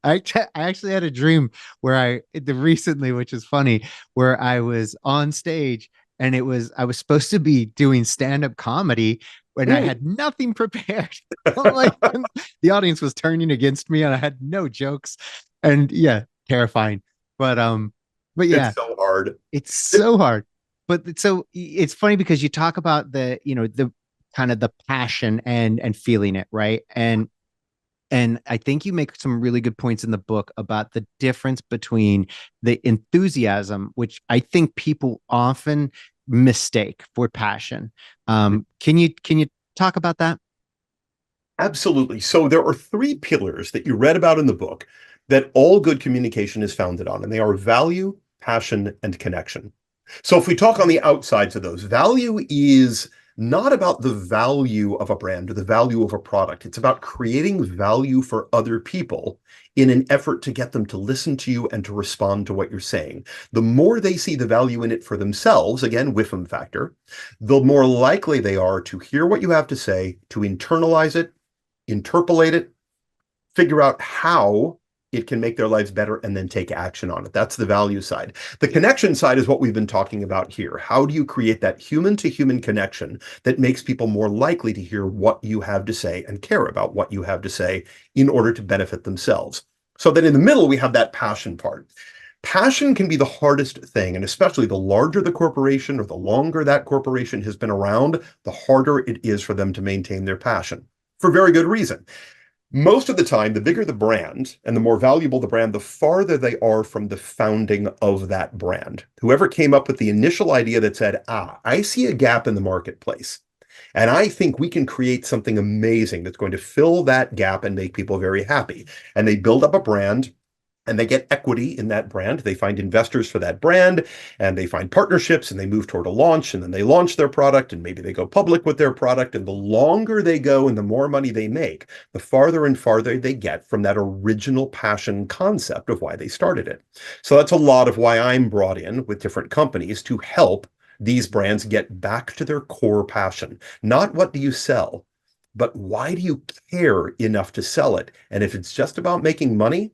Speaker 2: I actually had a dream where recently, which is funny, where I was on stage and I was supposed to be doing stand-up comedy when I had nothing prepared. Like the audience was turning against me and I had no jokes. And yeah, terrifying. But yeah,
Speaker 3: It's so hard.
Speaker 2: it's so hard. But so it's funny because you talk about the kind of the passion and feeling it, right? And I think you make some really good points in the book about the difference between the enthusiasm, which I think people often mistake for passion. Can you talk about that?
Speaker 3: Absolutely. So there are three pillars that you read about in the book that all good communication is founded on, and they are value, passion, and connection. So if we talk on the outsides of those, value is not about the value of a brand or the value of a product. It's about creating value for other people in an effort to get them to listen to you and to respond to what you're saying. The more they see the value in it for themselves, again, Whiffam factor, the more likely they are to hear what you have to say, to internalize it, interpolate it, figure out how it can make their lives better, and then take action on it. That's the value side. The connection side is what we've been talking about here. How do you create that human-to-human connection that makes people more likely to hear what you have to say and care about what you have to say in order to benefit themselves? So then in the middle, we have that passion part. Passion can be the hardest thing, and especially the larger the corporation or the longer that corporation has been around, the harder it is for them to maintain their passion, for very good reason. Most of the time, the bigger the brand and the more valuable the brand, the farther they are from the founding of that brand. Whoever came up with the initial idea that said, I see a gap in the marketplace, and I think we can create something amazing that's going to fill that gap and make people very happy. And they build up a brand, and they get equity in that brand. They find investors for that brand, and they find partnerships, and they move toward a launch, and then they launch their product, and maybe they go public with their product. And the longer they go and the more money they make, the farther and farther they get from that original passion concept of why they started it. So that's a lot of why I'm brought in with different companies to help these brands get back to their core passion. Not what do you sell, but why do you care enough to sell it? And if it's just about making money,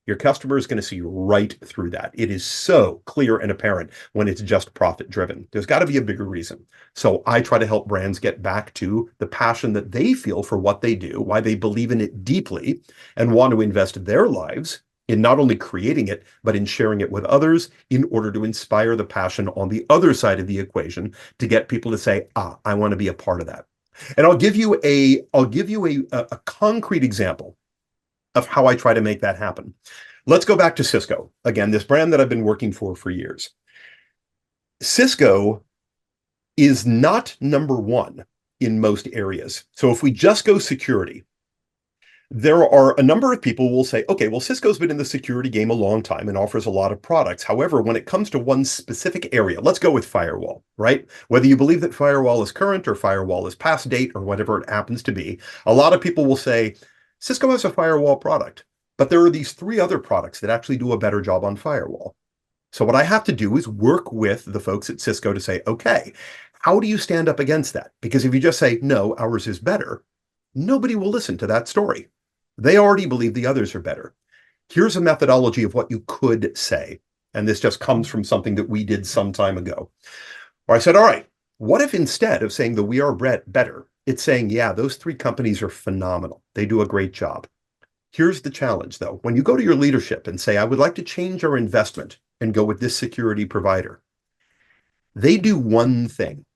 Speaker 3: your customer is going to see right through that. It is so clear and apparent when it's just profit driven. There's got to be a bigger reason. So I try to help brands get back to the passion that they feel for what they do, why they believe in it deeply, and want to invest their lives in not only creating it, but in sharing it with others in order to inspire the passion on the other side of the equation to get people to say, I want to be a part of that. And I'll give you a concrete example of how I try to make that happen. Let's go back to Cisco. Again, this brand that I've been working for years. Cisco is not number one in most areas. So if we just go security, there are a number of people who will say, okay, well, Cisco's been in the security game a long time and offers a lot of products. However, when it comes to one specific area, let's go with firewall, right? Whether you believe that firewall is current or firewall is past date or whatever it happens to be, a lot of people will say, Cisco has a firewall product, but there are these three other products that actually do a better job on firewall. So what I have to do is work with the folks at Cisco to say, okay, how do you stand up against that? Because if you just say, no, ours is better, nobody will listen to that story. They already believe the others are better. Here's a methodology of what you could say. And this just comes from something that we did some time ago. Where I said, all right, what if instead of saying that we are better, It's saying, yeah, those three companies are phenomenal. They do a great job. Here's the challenge, though. When you go to your leadership and say, I would like to change our investment and go with this security provider, they do one thing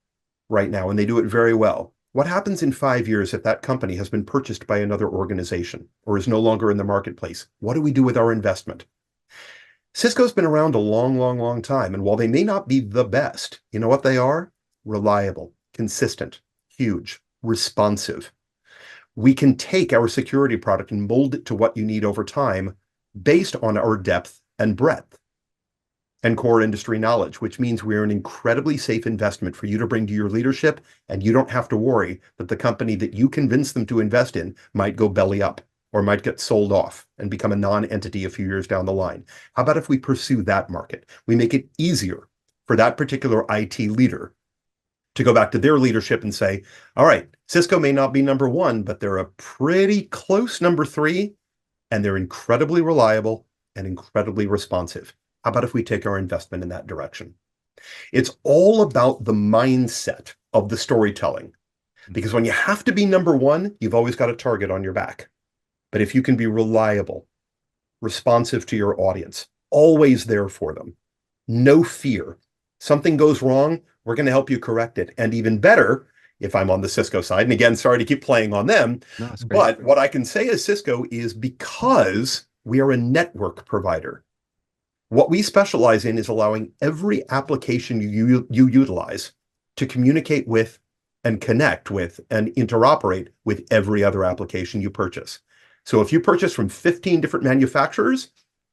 Speaker 3: right now, and they do it very well. What happens in 5 years if that company has been purchased by another organization or is no longer in the marketplace? What do we do with our investment? Cisco's been around a long, long, long time. And while they may not be the best, you know what they are? Reliable, consistent, huge, responsive. We can take our security product and mold it to what you need over time based on our depth and breadth and core industry knowledge, which means we're an incredibly safe investment for you to bring to your leadership, and you don't have to worry that the company that you convince them to invest in might go belly up or might get sold off and become a non-entity a few years down the line. How about if we pursue that market? We make it easier for that particular IT leader to go back to their leadership and say, all right, Cisco may not be number one, but they're a pretty close number three, and they're incredibly reliable and incredibly responsive. How about if we take our investment in that direction? It's all about the mindset of the storytelling, because when you have to be number one, you've always got a target on your back. But if you can be reliable, responsive to your audience, always there for them, no fear, something goes wrong, we're going to help you correct it. And even better, if I'm on the Cisco side, and again, sorry to keep playing on them, but what I can say as Cisco is because we are a network provider, what we specialize in is allowing every application you utilize to communicate with and connect with and interoperate with every other application you purchase. So if you purchase from 15 different manufacturers,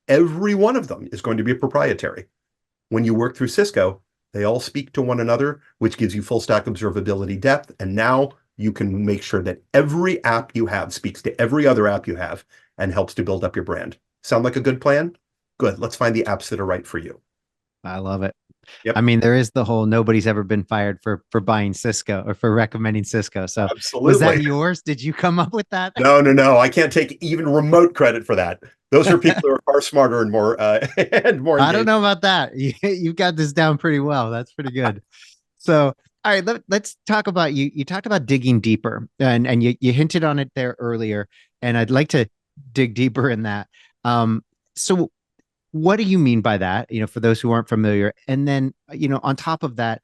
Speaker 3: every one of them is going to be proprietary. When you work through Cisco, they all speak to one another, which gives you full stack observability depth. And now you can make sure that every app you have speaks to every other app you have and helps to build up your brand. Sound like a good plan? Good. Let's find the apps that are right for you.
Speaker 2: I love it.
Speaker 3: Yep.
Speaker 2: I mean, there is the whole nobody's ever been fired for buying Cisco or for recommending Cisco. So
Speaker 3: absolutely.
Speaker 2: Was that yours? Did you come up with that?
Speaker 3: No. I can't take even remote credit for that. Those are people who are far smarter and more and more engaged.
Speaker 2: I don't know about that. You've got this down pretty well. That's pretty good. So, all right, let's talk about you talked about digging deeper, and you hinted on it there earlier, and I'd like to dig deeper in that. So what do you mean by that? For those who aren't familiar, and then, on top of that,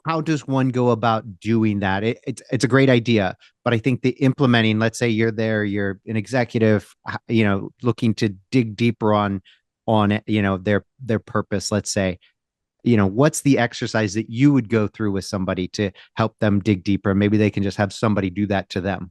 Speaker 2: how does one go about doing that? It's a great idea, but I think the implementing, let's say you're an executive, looking to dig deeper on their purpose, let's say, what's the exercise that you would go through with somebody to help them dig deeper? Maybe they can just have somebody do that to them.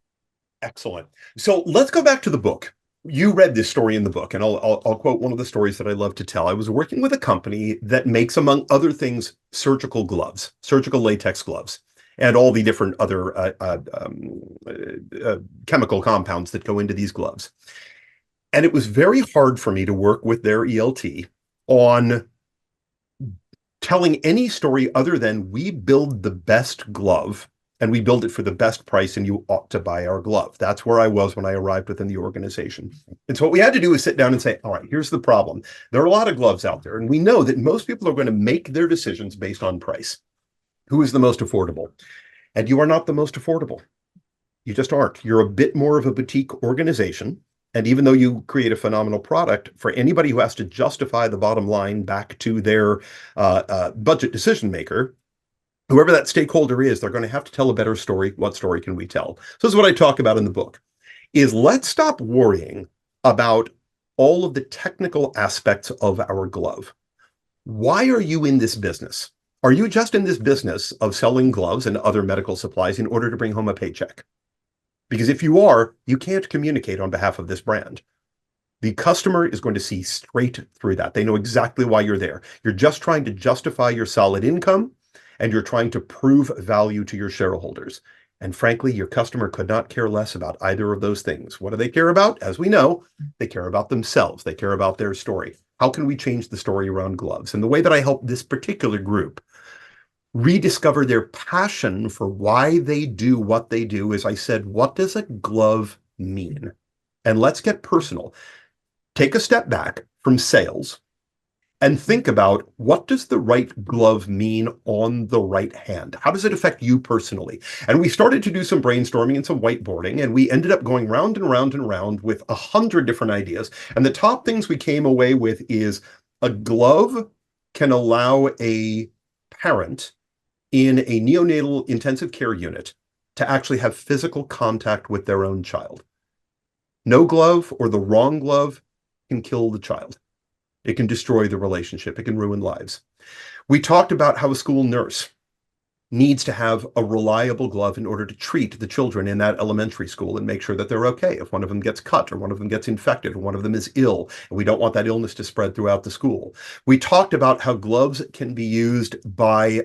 Speaker 3: Excellent. So let's go back to the book. You read this story in the book, and I'll quote one of the stories that I love to tell. I was working with a company that makes, among other things, surgical gloves, surgical latex gloves, and all the different other chemical compounds that go into these gloves. And it was very hard for me to work with their ELT on telling any story other than we build the best glove and we build it for the best price and you ought to buy our glove. That's where I was when I arrived within the organization. And so what we had to do is sit down and say, all right, here's the problem. There are a lot of gloves out there, and we know that most people are going to make their decisions based on price. Who is the most affordable? And you are not the most affordable. You just aren't. You're a bit more of a boutique organization. And even though you create a phenomenal product, for anybody who has to justify the bottom line back to their budget decision maker, whoever that stakeholder is, they're going to have to tell a better story. What story can we tell? So this is what I talk about in the book, is let's stop worrying about all of the technical aspects of our glove. Why are you in this business? Are you just in this business of selling gloves and other medical supplies in order to bring home a paycheck? Because if you are, you can't communicate on behalf of this brand. The customer is going to see straight through that. They know exactly why you're there. You're just trying to justify your solid income, and you're trying to prove value to your shareholders. And frankly, your customer could not care less about either of those things. What do they care about? As we know, they care about themselves. They care about their story. How can we change the story around gloves? And the way that I help this particular group rediscover their passion for why they do what they do is I said, what does a glove mean? And let's get personal. Take a step back from sales and think about, what does the right glove mean on the right hand? How does it affect you personally? And we started to do some brainstorming and some whiteboarding, and we ended up going round and round and round with 100 different ideas. And the top things we came away with is a glove can allow a parent in a neonatal intensive care unit to actually have physical contact with their own child. No glove or the wrong glove can kill the child. It can destroy the relationship. It can ruin lives. We talked about how a school nurse needs to have a reliable glove in order to treat the children in that elementary school and make sure that they're okay if one of them gets cut or one of them gets infected or one of them is ill, and we don't want that illness to spread throughout the school. We talked about how gloves can be used by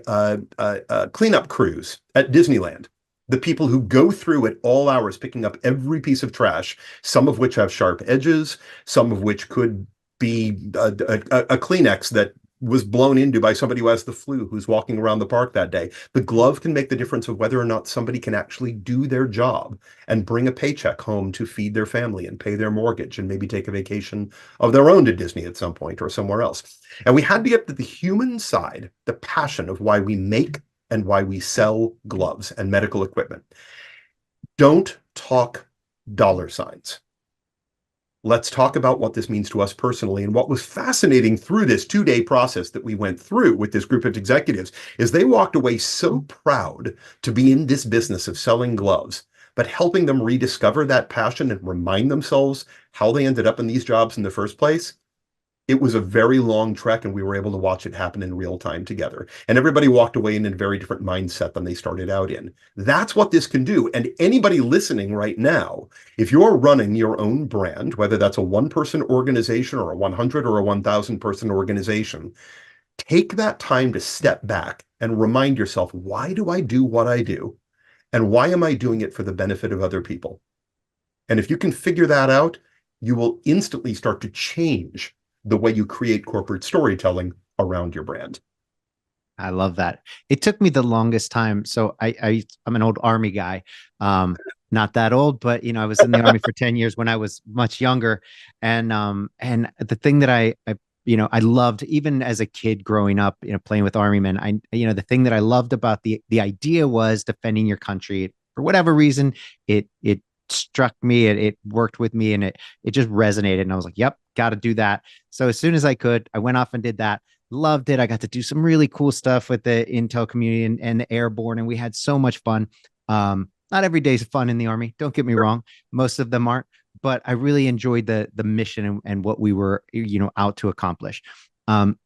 Speaker 3: cleanup crews at Disneyland. The people who go through at all hours picking up every piece of trash, some of which have sharp edges, some of which could be a Kleenex that was blown into by somebody who has the flu, who's walking around the park that day. The glove can make the difference of whether or not somebody can actually do their job and bring a paycheck home to feed their family and pay their mortgage and maybe take a vacation of their own to Disney at some point or somewhere else. And we had to get to the human side, the passion of why we make and why we sell gloves and medical equipment. Don't talk dollar signs. Let's talk about what this means to us personally. And what was fascinating through this 2-day process that we went through with this group of executives is they walked away so proud to be in this business of selling gloves, but helping them rediscover that passion and remind themselves how they ended up in these jobs in the first place. It was a very long trek, and we were able to watch it happen in real time together. And everybody walked away in a very different mindset than they started out in. That's what this can do. And anybody listening right now, if you're running your own brand, whether that's a one-person organization or a 100 or a 1,000-person organization, take that time to step back and remind yourself, why do I do what I do? And why am I doing it for the benefit of other people? And if you can figure that out, you will instantly start to change the way you create corporate storytelling around your brand.
Speaker 2: I love that. It took me the longest time. So I'm an old Army guy. Not that old, but I was in the Army for 10 years when I was much younger. And the thing that I loved even as a kid growing up, playing with Army men, the thing that I loved about the idea was defending your country. For whatever reason, it struck me, it worked with me, and it just resonated. And I was like, yep, got to do that. So as soon as I could, I went off and did that. Loved it. I got to do some really cool stuff with the intel community and the airborne, and we had so much fun. Not every day's fun in the Army. Don't get me wrong. Most of them aren't, but I really enjoyed the mission and what we were, out to accomplish. When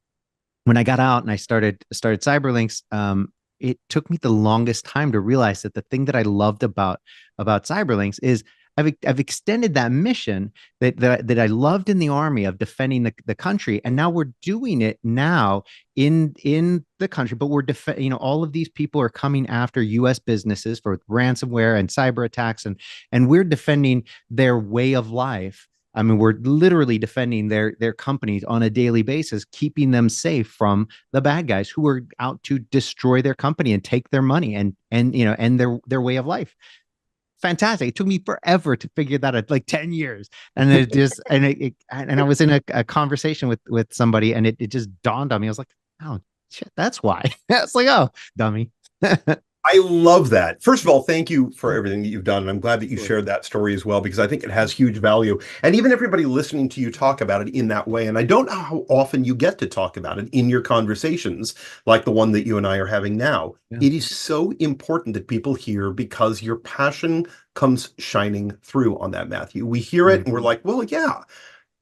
Speaker 2: I got out and I started CyberLynx, it took me the longest time to realize that the thing that I loved about CyberLynx is I've extended that mission that I loved in the Army of defending the country, and now we're doing it now in the country. But we're all of these people are coming after U.S. businesses for ransomware and cyber attacks, and we're defending their way of life. I mean, we're literally defending their companies on a daily basis, keeping them safe from the bad guys who are out to destroy their company and take their money and their way of life. Fantastic. It took me forever to figure that out, like 10 years. And it just, and I was in a conversation with somebody, and it just dawned on me. I was like, oh shit, that's why. It's like, oh, dummy.
Speaker 3: I love that. First of all, thank you for everything that you've done. And I'm glad that you shared that story as well, because I think it has huge value. And even everybody listening to you talk about it in that way. And I don't know how often you get to talk about it in your conversations, like the one that you and I are having now. Yeah. It is so important that people hear, because your passion comes shining through on that, Matthew. We hear it and we're like, well, yeah.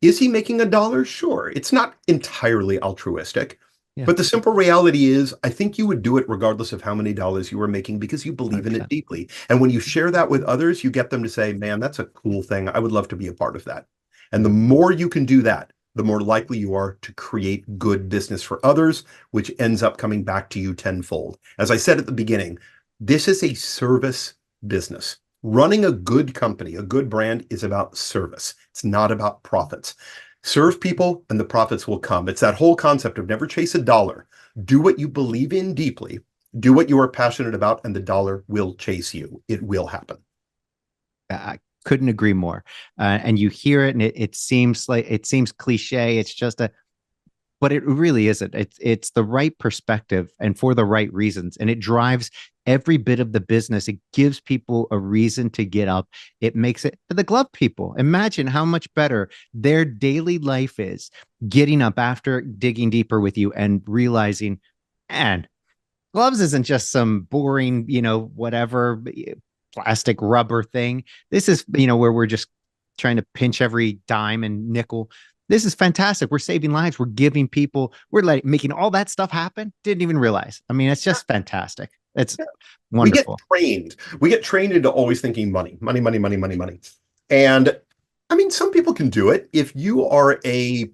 Speaker 3: Is he making $1? Sure. It's not entirely altruistic. Yeah. But the simple reality is, I think you would do it regardless of how many dollars you were making, because you believe in it deeply. And when you share that with others, you get them to say, man, that's a cool thing. I would love to be a part of that. And the more you can do that, the more likely you are to create good business for others, which ends up coming back to you tenfold. As I said at the beginning, this is a service business. Running a good company, a good brand, is about service. It's not about profits. Serve people and the profits will come. It's that whole concept of never chase $1. Do what you believe in deeply. Do what you are passionate about, and the dollar will chase you. It will happen.
Speaker 2: I couldn't agree more. And you hear it, and it seems cliche. It's just but it really isn't. It's the right perspective and for the right reasons, and it drives every bit of the business. It gives people a reason to get up. It makes it the glove people. Imagine how much better their daily life is getting up after digging deeper with you and realizing, man, gloves isn't just some boring, whatever plastic rubber thing. This is, where we're just trying to pinch every dime and nickel. This is fantastic. We're saving lives. We're giving people, we're like making all that stuff happen. Didn't even realize. I mean, it's just fantastic. It's wonderful.
Speaker 3: We get trained into always thinking money, money, money, money, money, money. And I mean, some people can do it. If you're a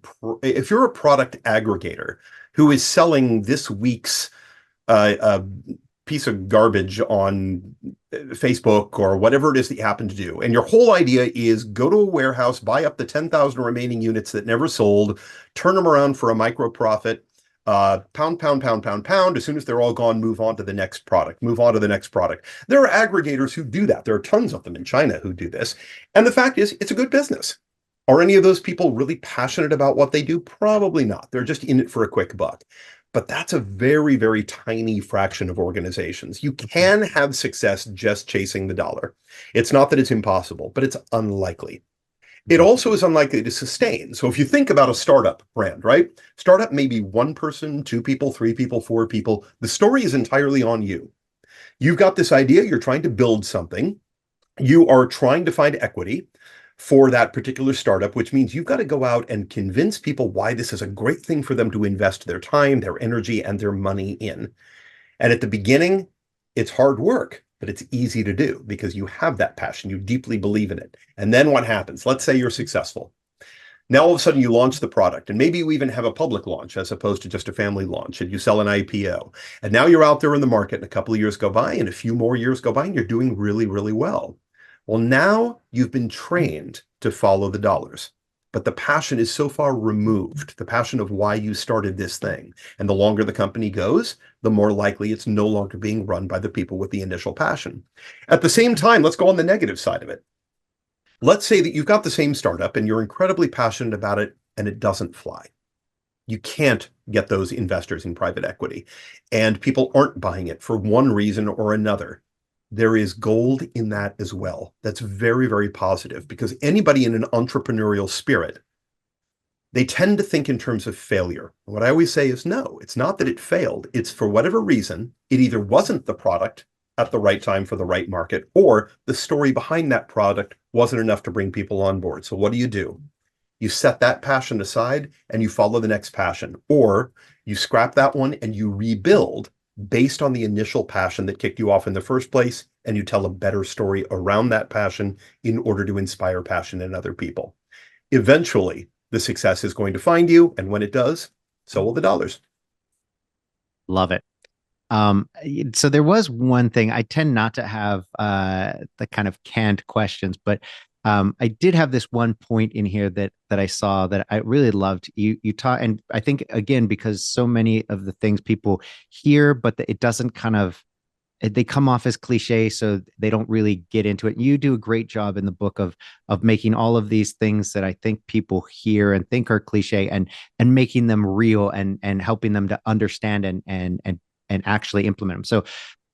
Speaker 3: product aggregator who is selling this week's piece of garbage on Facebook or whatever it is that you happen to do, and your whole idea is go to a warehouse, buy up the 10,000 remaining units that never sold, turn them around for a micro profit, pound, pound, pound, pound, pound. As soon as they're all gone, move on to the next product, move on to the next product. There are aggregators who do that. There are tons of them in China who do this. And the fact is, it's a good business. Are any of those people really passionate about what they do? Probably not. They're just in it for a quick buck. But that's a very, very tiny fraction of organizations. You can have success just chasing the dollar. It's not that it's impossible, but it's unlikely. It also is unlikely to sustain. So if you think about a startup brand, right? Startup may be one person, two people, three people, four people. The story is entirely on you. You've got this idea, you're trying to build something. You are trying to find equity for that particular startup, which means you've got to go out and convince people why this is a great thing for them to invest their time, their energy, and their money in. And at the beginning, it's hard work, but it's easy to do because you have that passion. You deeply believe in it. And then what happens? Let's say you're successful. Now, all of a sudden, you launch the product, and maybe you even have a public launch as opposed to just a family launch, and you sell an IPO. And now you're out there in the market, and a couple of years go by, and a few more years go by, and you're doing really, really well. Well, now you've been trained to follow the dollars, but the passion is so far removed, the passion of why you started this thing. And the longer the company goes, the more likely it's no longer being run by the people with the initial passion. At the same time, let's go on the negative side of it. Let's say that you've got the same startup and you're incredibly passionate about it and it doesn't fly. You can't get those investors in private equity, and people aren't buying it for one reason or another. There is gold in that as well. That's very, very positive, because anybody in an entrepreneurial spirit, they tend to think in terms of failure. What I always say is, no, it's not that it failed. It's for whatever reason, it either wasn't the product at the right time for the right market, or the story behind that product wasn't enough to bring people on board. So what do? You set that passion aside and you follow the next passion, or you scrap that one and you rebuild based on the initial passion that kicked you off in the first place, and you tell a better story around that passion in order to inspire passion in other people. Eventually, the success is going to find you, and when it does, so will the dollars.
Speaker 2: Love it. So there was one thing. I tend not to have the kind of canned questions, but I did have this one point in here that I saw that I really loved. You taught, and I think again because so many of the things people hear, but it doesn't they come off as cliche, so they don't really get into it. You do a great job in the book of making all of these things that I think people hear and think are cliche and making them real and helping them to understand and actually implement them. So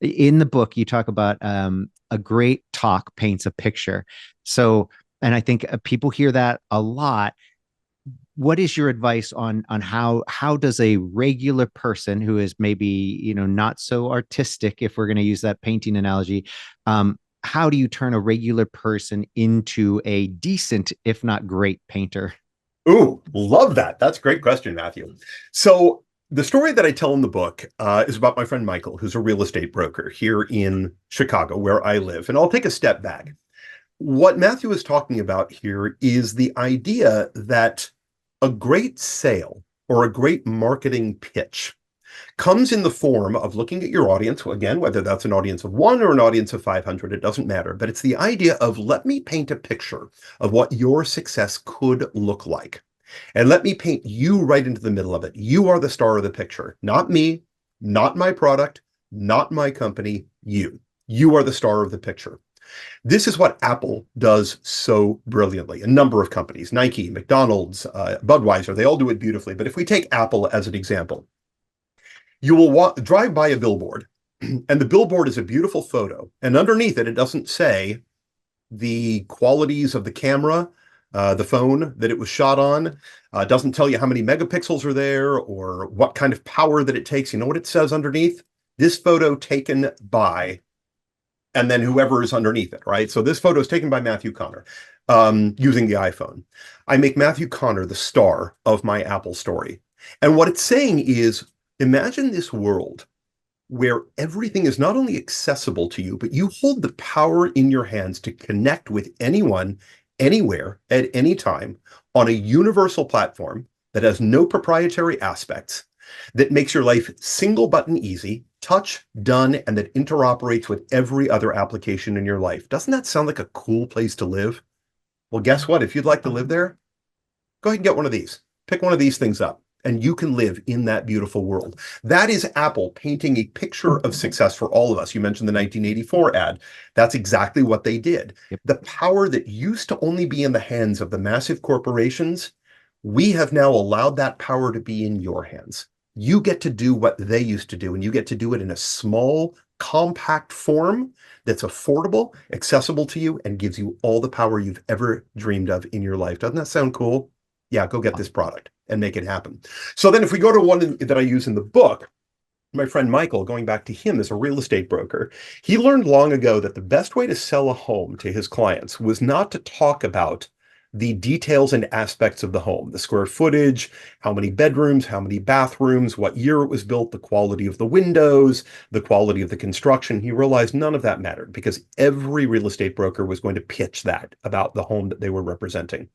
Speaker 2: in the book, you talk about a great talk paints a picture. So, and I think people hear that a lot. What is your advice on how does a regular person who is maybe, not so artistic, if we're going to use that painting analogy, how do you turn a regular person into a decent, if not great painter?
Speaker 3: Ooh, love that. That's a great question, Matthew. So the story that I tell in the book is about my friend Michael, who's a real estate broker here in Chicago, where I live. And I'll take a step back. What Matthew is talking about here is the idea that a great sale or a great marketing pitch comes in the form of looking at your audience, again, whether that's an audience of 1 or an audience of 500, it doesn't matter. But it's the idea of, let me paint a picture of what your success could look like. And let me paint you right into the middle of it. You are the star of the picture, not me, not my product, not my company, you. You are the star of the picture. This is what Apple does so brilliantly. A number of companies, Nike, McDonald's, Budweiser, they all do it beautifully. But if we take Apple as an example, you will drive by a billboard, and the billboard is a beautiful photo. And underneath it, it doesn't say the qualities of the camera, the phone that it was shot on. Doesn't tell you how many megapixels are there or what kind of power that it takes. You know what it says underneath? This photo taken by, and then whoever is underneath it, right? So this photo is taken by Matthew Connor using the iPhone. I make Matthew Connor the star of my Apple story. And what it's saying is, imagine this world where everything is not only accessible to you, but you hold the power in your hands to connect with anyone, anywhere, at any time on a universal platform that has no proprietary aspects, that makes your life single button easy, touch, done, and that interoperates with every other application in your life. Doesn't that sound like a cool place to live? Well, guess what? If you'd like to live there, go ahead and get one of these. Pick one of these things up, and you can live in that beautiful world. That is Apple painting a picture of success for all of us. You mentioned the 1984 ad. That's exactly what they did.
Speaker 2: Yep.
Speaker 3: The power that used to only be in the hands of the massive corporations, we have now allowed that power to be in your hands. You get to do what they used to do, and you get to do it in a small, compact form that's affordable, accessible to you, and gives you all the power you've ever dreamed of in your life. Doesn't that sound cool? Yeah, go get this product and make it happen. So then if we go to one that I use in the book, my friend Michael, going back to him as a real estate broker, he learned long ago that the best way to sell a home to his clients was not to talk about the details and aspects of the home, the square footage, how many bedrooms, how many bathrooms, what year it was built, the quality of the windows, the quality of the construction. He realized none of that mattered because every real estate broker was going to pitch that about the home that they were representing.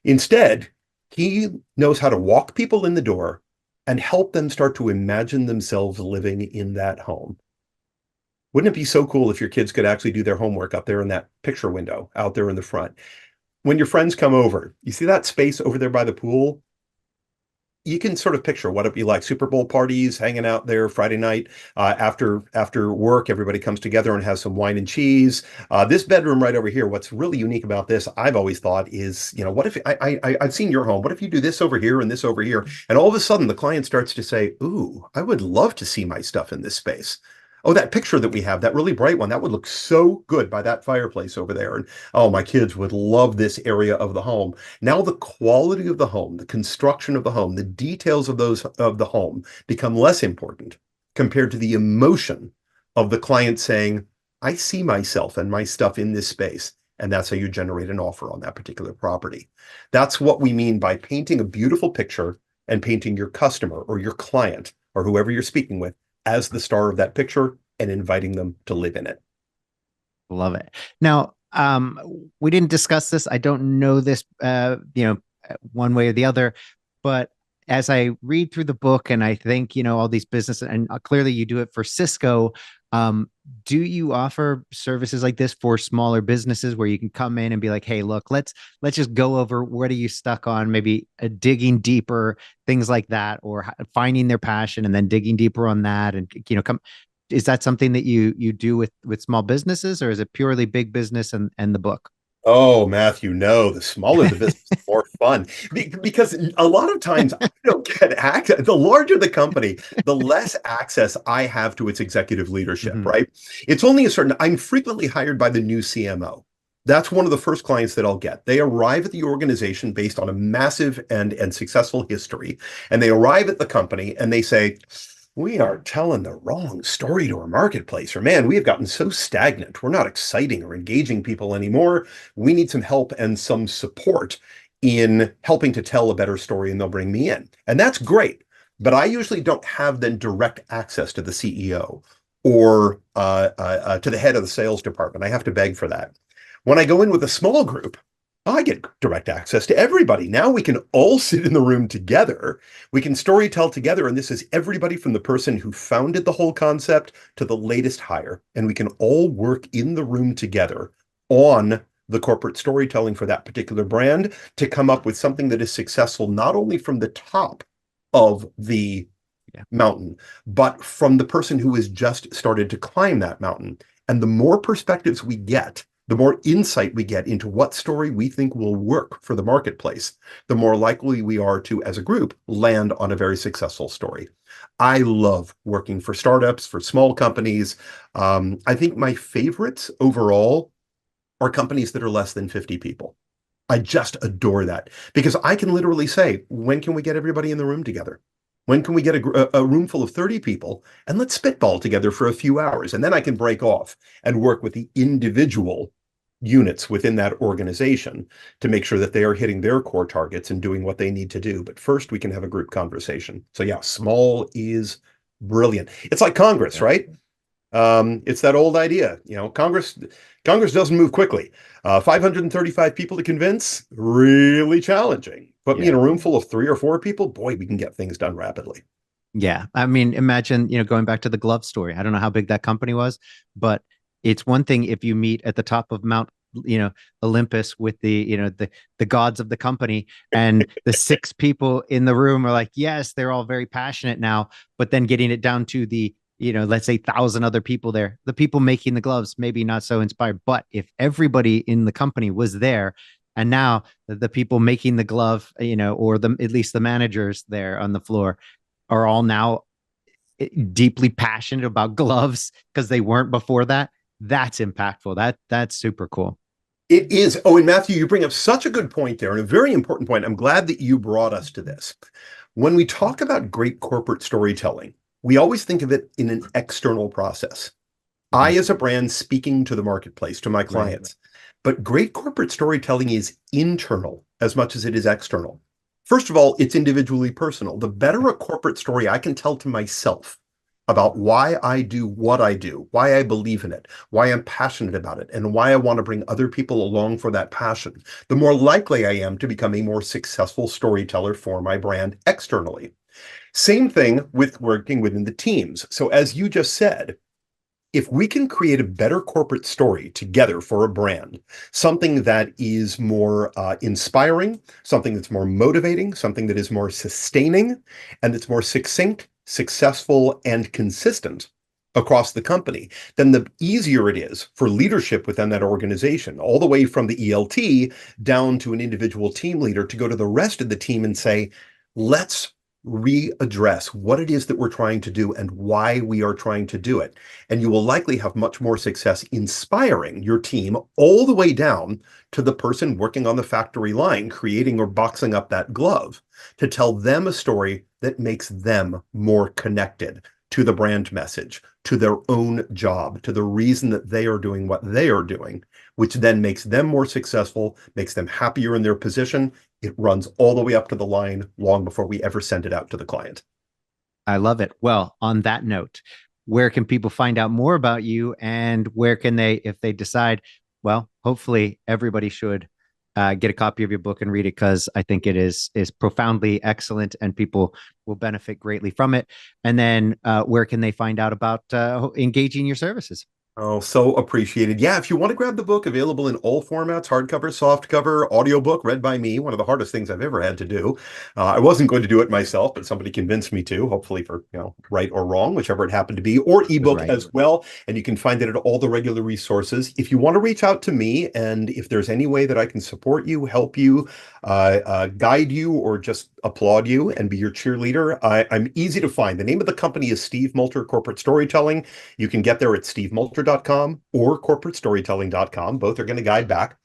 Speaker 3: Instead, he knows how to walk people in the door and help them start to imagine themselves living in that home. Wouldn't it be so cool if your kids could actually do their homework up there in that picture window out there in the front? When your friends come over, you see that space over there by the pool? You can sort of picture what it'd be like. Super Bowl parties, hanging out there Friday night after work. Everybody comes together and has some wine and cheese. This bedroom right over here, what's really unique about this, I've always thought is, you know, what if I've seen your home? What if you do this over here and this over here? And all of a sudden the client starts to say, ooh, I would love to see my stuff in this space. Oh, that picture that we have, that really bright one, that would look so good by that fireplace over there. And oh, my kids would love this area of the home. Now the quality of the home, the construction of the home, the details of the home become less important compared to the emotion of the client saying, I see myself and my stuff in this space. And that's how you generate an offer on that particular property. That's what we mean by painting a beautiful picture and painting your customer or your client or whoever you're speaking with as the star of that picture and inviting them to live in it.
Speaker 2: Love it. Now, we didn't discuss this. I don't know this, one way or the other, but as I read through the book and I think, all these businesses, and clearly you do it for Cisco, do you offer services like this for smaller businesses where you can come in and be like, hey, look, let's just go over what are you stuck on, maybe digging deeper, things like that, or finding their passion and then digging deeper on that. And, is that something that you do with small businesses, or is it purely big business and the book?
Speaker 3: Oh, Matthew, no, the smaller the business, the more fun. Because a lot of times I don't get access. The larger the company, the less access I have to its executive leadership, right? It's only I'm frequently hired by the new CMO. That's one of the first clients that I'll get. They arrive at the organization based on a massive and successful history. And they arrive at the company and they say, we are telling the wrong story to our marketplace, or man, we have gotten so stagnant. We're not exciting or engaging people anymore. We need some help and some support in helping to tell a better story, and they'll bring me in. And that's great. But I usually don't have then direct access to the CEO or to the head of the sales department. I have to beg for that. When I go in with a small group, I get direct access to everybody. Now we can all sit in the room together. We can storytell together. And this is everybody from the person who founded the whole concept to the latest hire. And we can all work in the room together on the corporate storytelling for that particular brand to come up with something that is successful, not only from the top of the mountain, but from the person who has just started to climb that mountain. And the more perspectives we get, the more insight we get into what story we think will work for the marketplace, the more likely we are to, as a group, land on a very successful story. I love working for startups, for small companies. I think my favorites overall are companies that are less than 50 people. I just adore that because I can literally say, when can we get everybody in the room together? When can we get a room full of 30 people and let's spitball together for a few hours? And then I can break off and work with the individual units within that organization to make sure that they are hitting their core targets and doing what they need to do. But first, we can have a group conversation. So yeah, small is brilliant. It's like Congress, right? It's that old idea, Congress doesn't move quickly. 535 people to convince, really challenging. Put me in a room full of 3 or 4 people, boy, we can get things done rapidly.
Speaker 2: Yeah. I mean, imagine, going back to the glove story. I don't know how big that company was, but it's one thing if you meet at the top of Mount, Olympus with the gods of the company, and the 6 people in the room are like, yes, they're all very passionate now, but then getting it down to the let's say 1,000 other people there, the people making the gloves, maybe not so inspired. But if everybody in the company was there, and now the people making the glove, or at least the managers there on the floor are all now deeply passionate about gloves because they weren't before that, that's impactful. That's super cool.
Speaker 3: It is. Oh, and Matthew, you bring up such a good point there, and a very important point. I'm glad that you brought us to this. When we talk about great corporate storytelling, we always think of it in an external process. I, as a brand, speaking to the marketplace, to my clients. Right. But great corporate storytelling is internal as much as it is external. First of all, it's individually personal. The better a corporate story I can tell to myself about why I do what I do, why I believe in it, why I'm passionate about it, and why I want to bring other people along for that passion, the more likely I am to become a more successful storyteller for my brand externally. Same thing with working within the teams. So as you just said, if we can create a better corporate story together for a brand, something that is more inspiring, something that's more motivating, something that is more sustaining, and that's more succinct, successful, and consistent across the company, then the easier it is for leadership within that organization, all the way from the ELT down to an individual team leader, to go to the rest of the team and say, let's readdress what it is that we're trying to do and why we are trying to do it. And you will likely have much more success inspiring your team all the way down to the person working on the factory line, creating or boxing up that glove, to tell them a story that makes them more connected to the brand message, to their own job, to the reason that they are doing what they are doing, which then makes them more successful, makes them happier in their position. It runs all the way up to the line long before we ever send it out to the client.
Speaker 2: I love it. Well, on that note, where can people find out more about you, and where can they, if they decide, well, hopefully everybody should get a copy of your book and read it, because I think it is profoundly excellent and people will benefit greatly from it. And then where can they find out about engaging your services?
Speaker 3: Oh, so appreciated. Yeah, if you want to grab the book, available in all formats, hardcover, softcover, audiobook, read by me, one of the hardest things I've ever had to do. I wasn't going to do it myself, but somebody convinced me to, hopefully for, right or wrong, whichever it happened to be, or ebook right as well. And you can find it at all the regular resources. If you want to reach out to me, and if there's any way that I can support you, help you, guide you, or just applaud you and be your cheerleader, I'm easy to find. The name of the company is Steve Multer Corporate Storytelling. You can get there at stevemulter.com or corporatestorytelling.com. Both are going to guide back.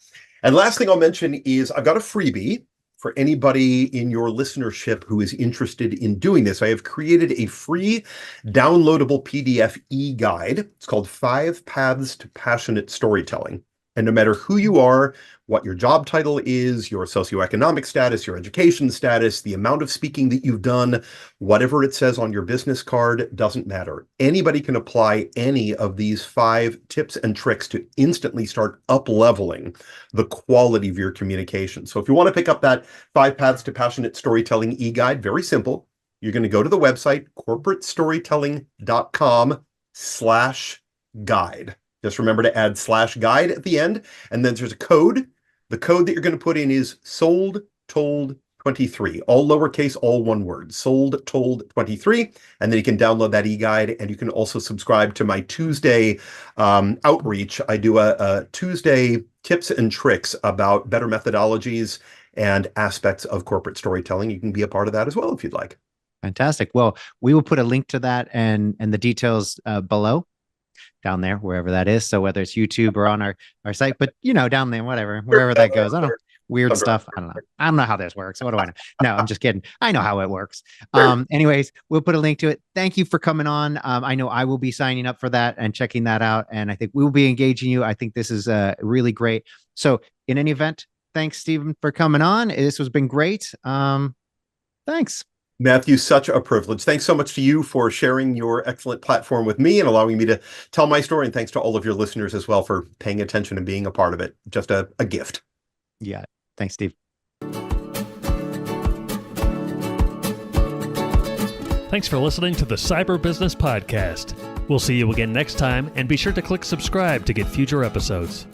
Speaker 3: And last thing I'll mention is I've got a freebie for anybody in your listenership who is interested in doing this. I have created a free downloadable PDF e-guide. It's called 5 Paths to Passionate Storytelling. And no matter who you are, what your job title is, your socioeconomic status, your education status, the amount of speaking that you've done, whatever it says on your business card, doesn't matter. Anybody can apply any of these 5 tips and tricks to instantly start up-leveling the quality of your communication. So if you want to pick up that 5 Paths to Passionate Storytelling e-guide, very simple. You're going to go to the website, corporatestorytelling.com/guide. Just remember to add /guide at the end. And then there's a code. The code that you're going to put in is sold, told, 23, all lowercase, all one word, Sold Told 23. And then you can download that e-guide, and you can also subscribe to my Tuesday outreach. I do a Tuesday tips and tricks about better methodologies and aspects of corporate storytelling. You can be a part of that as well if you'd like.
Speaker 2: Fantastic. Well, we will put a link to that and the details below, down there, wherever that is. So whether it's YouTube or on our site, but down there, wherever that goes. I don't know. Weird stuff. I don't know. I don't know how this works. What do I know? No, I'm just kidding. I know how it works. Anyways, we'll put a link to it. Thank you for coming on. I know I will be signing up for that and checking that out. And I think we will be engaging you. I think this is really great. So in any event, thanks, Stephen, for coming on. This has been great. Thanks.
Speaker 3: Matthew, such a privilege. Thanks so much to you for sharing your excellent platform with me and allowing me to tell my story. And thanks to all of your listeners as well for paying attention and being a part of it. Just a gift.
Speaker 2: Yeah. Thanks, Steve.
Speaker 1: Thanks for listening to the Cyber Business Podcast. We'll see you again next time, and be sure to click subscribe to get future episodes.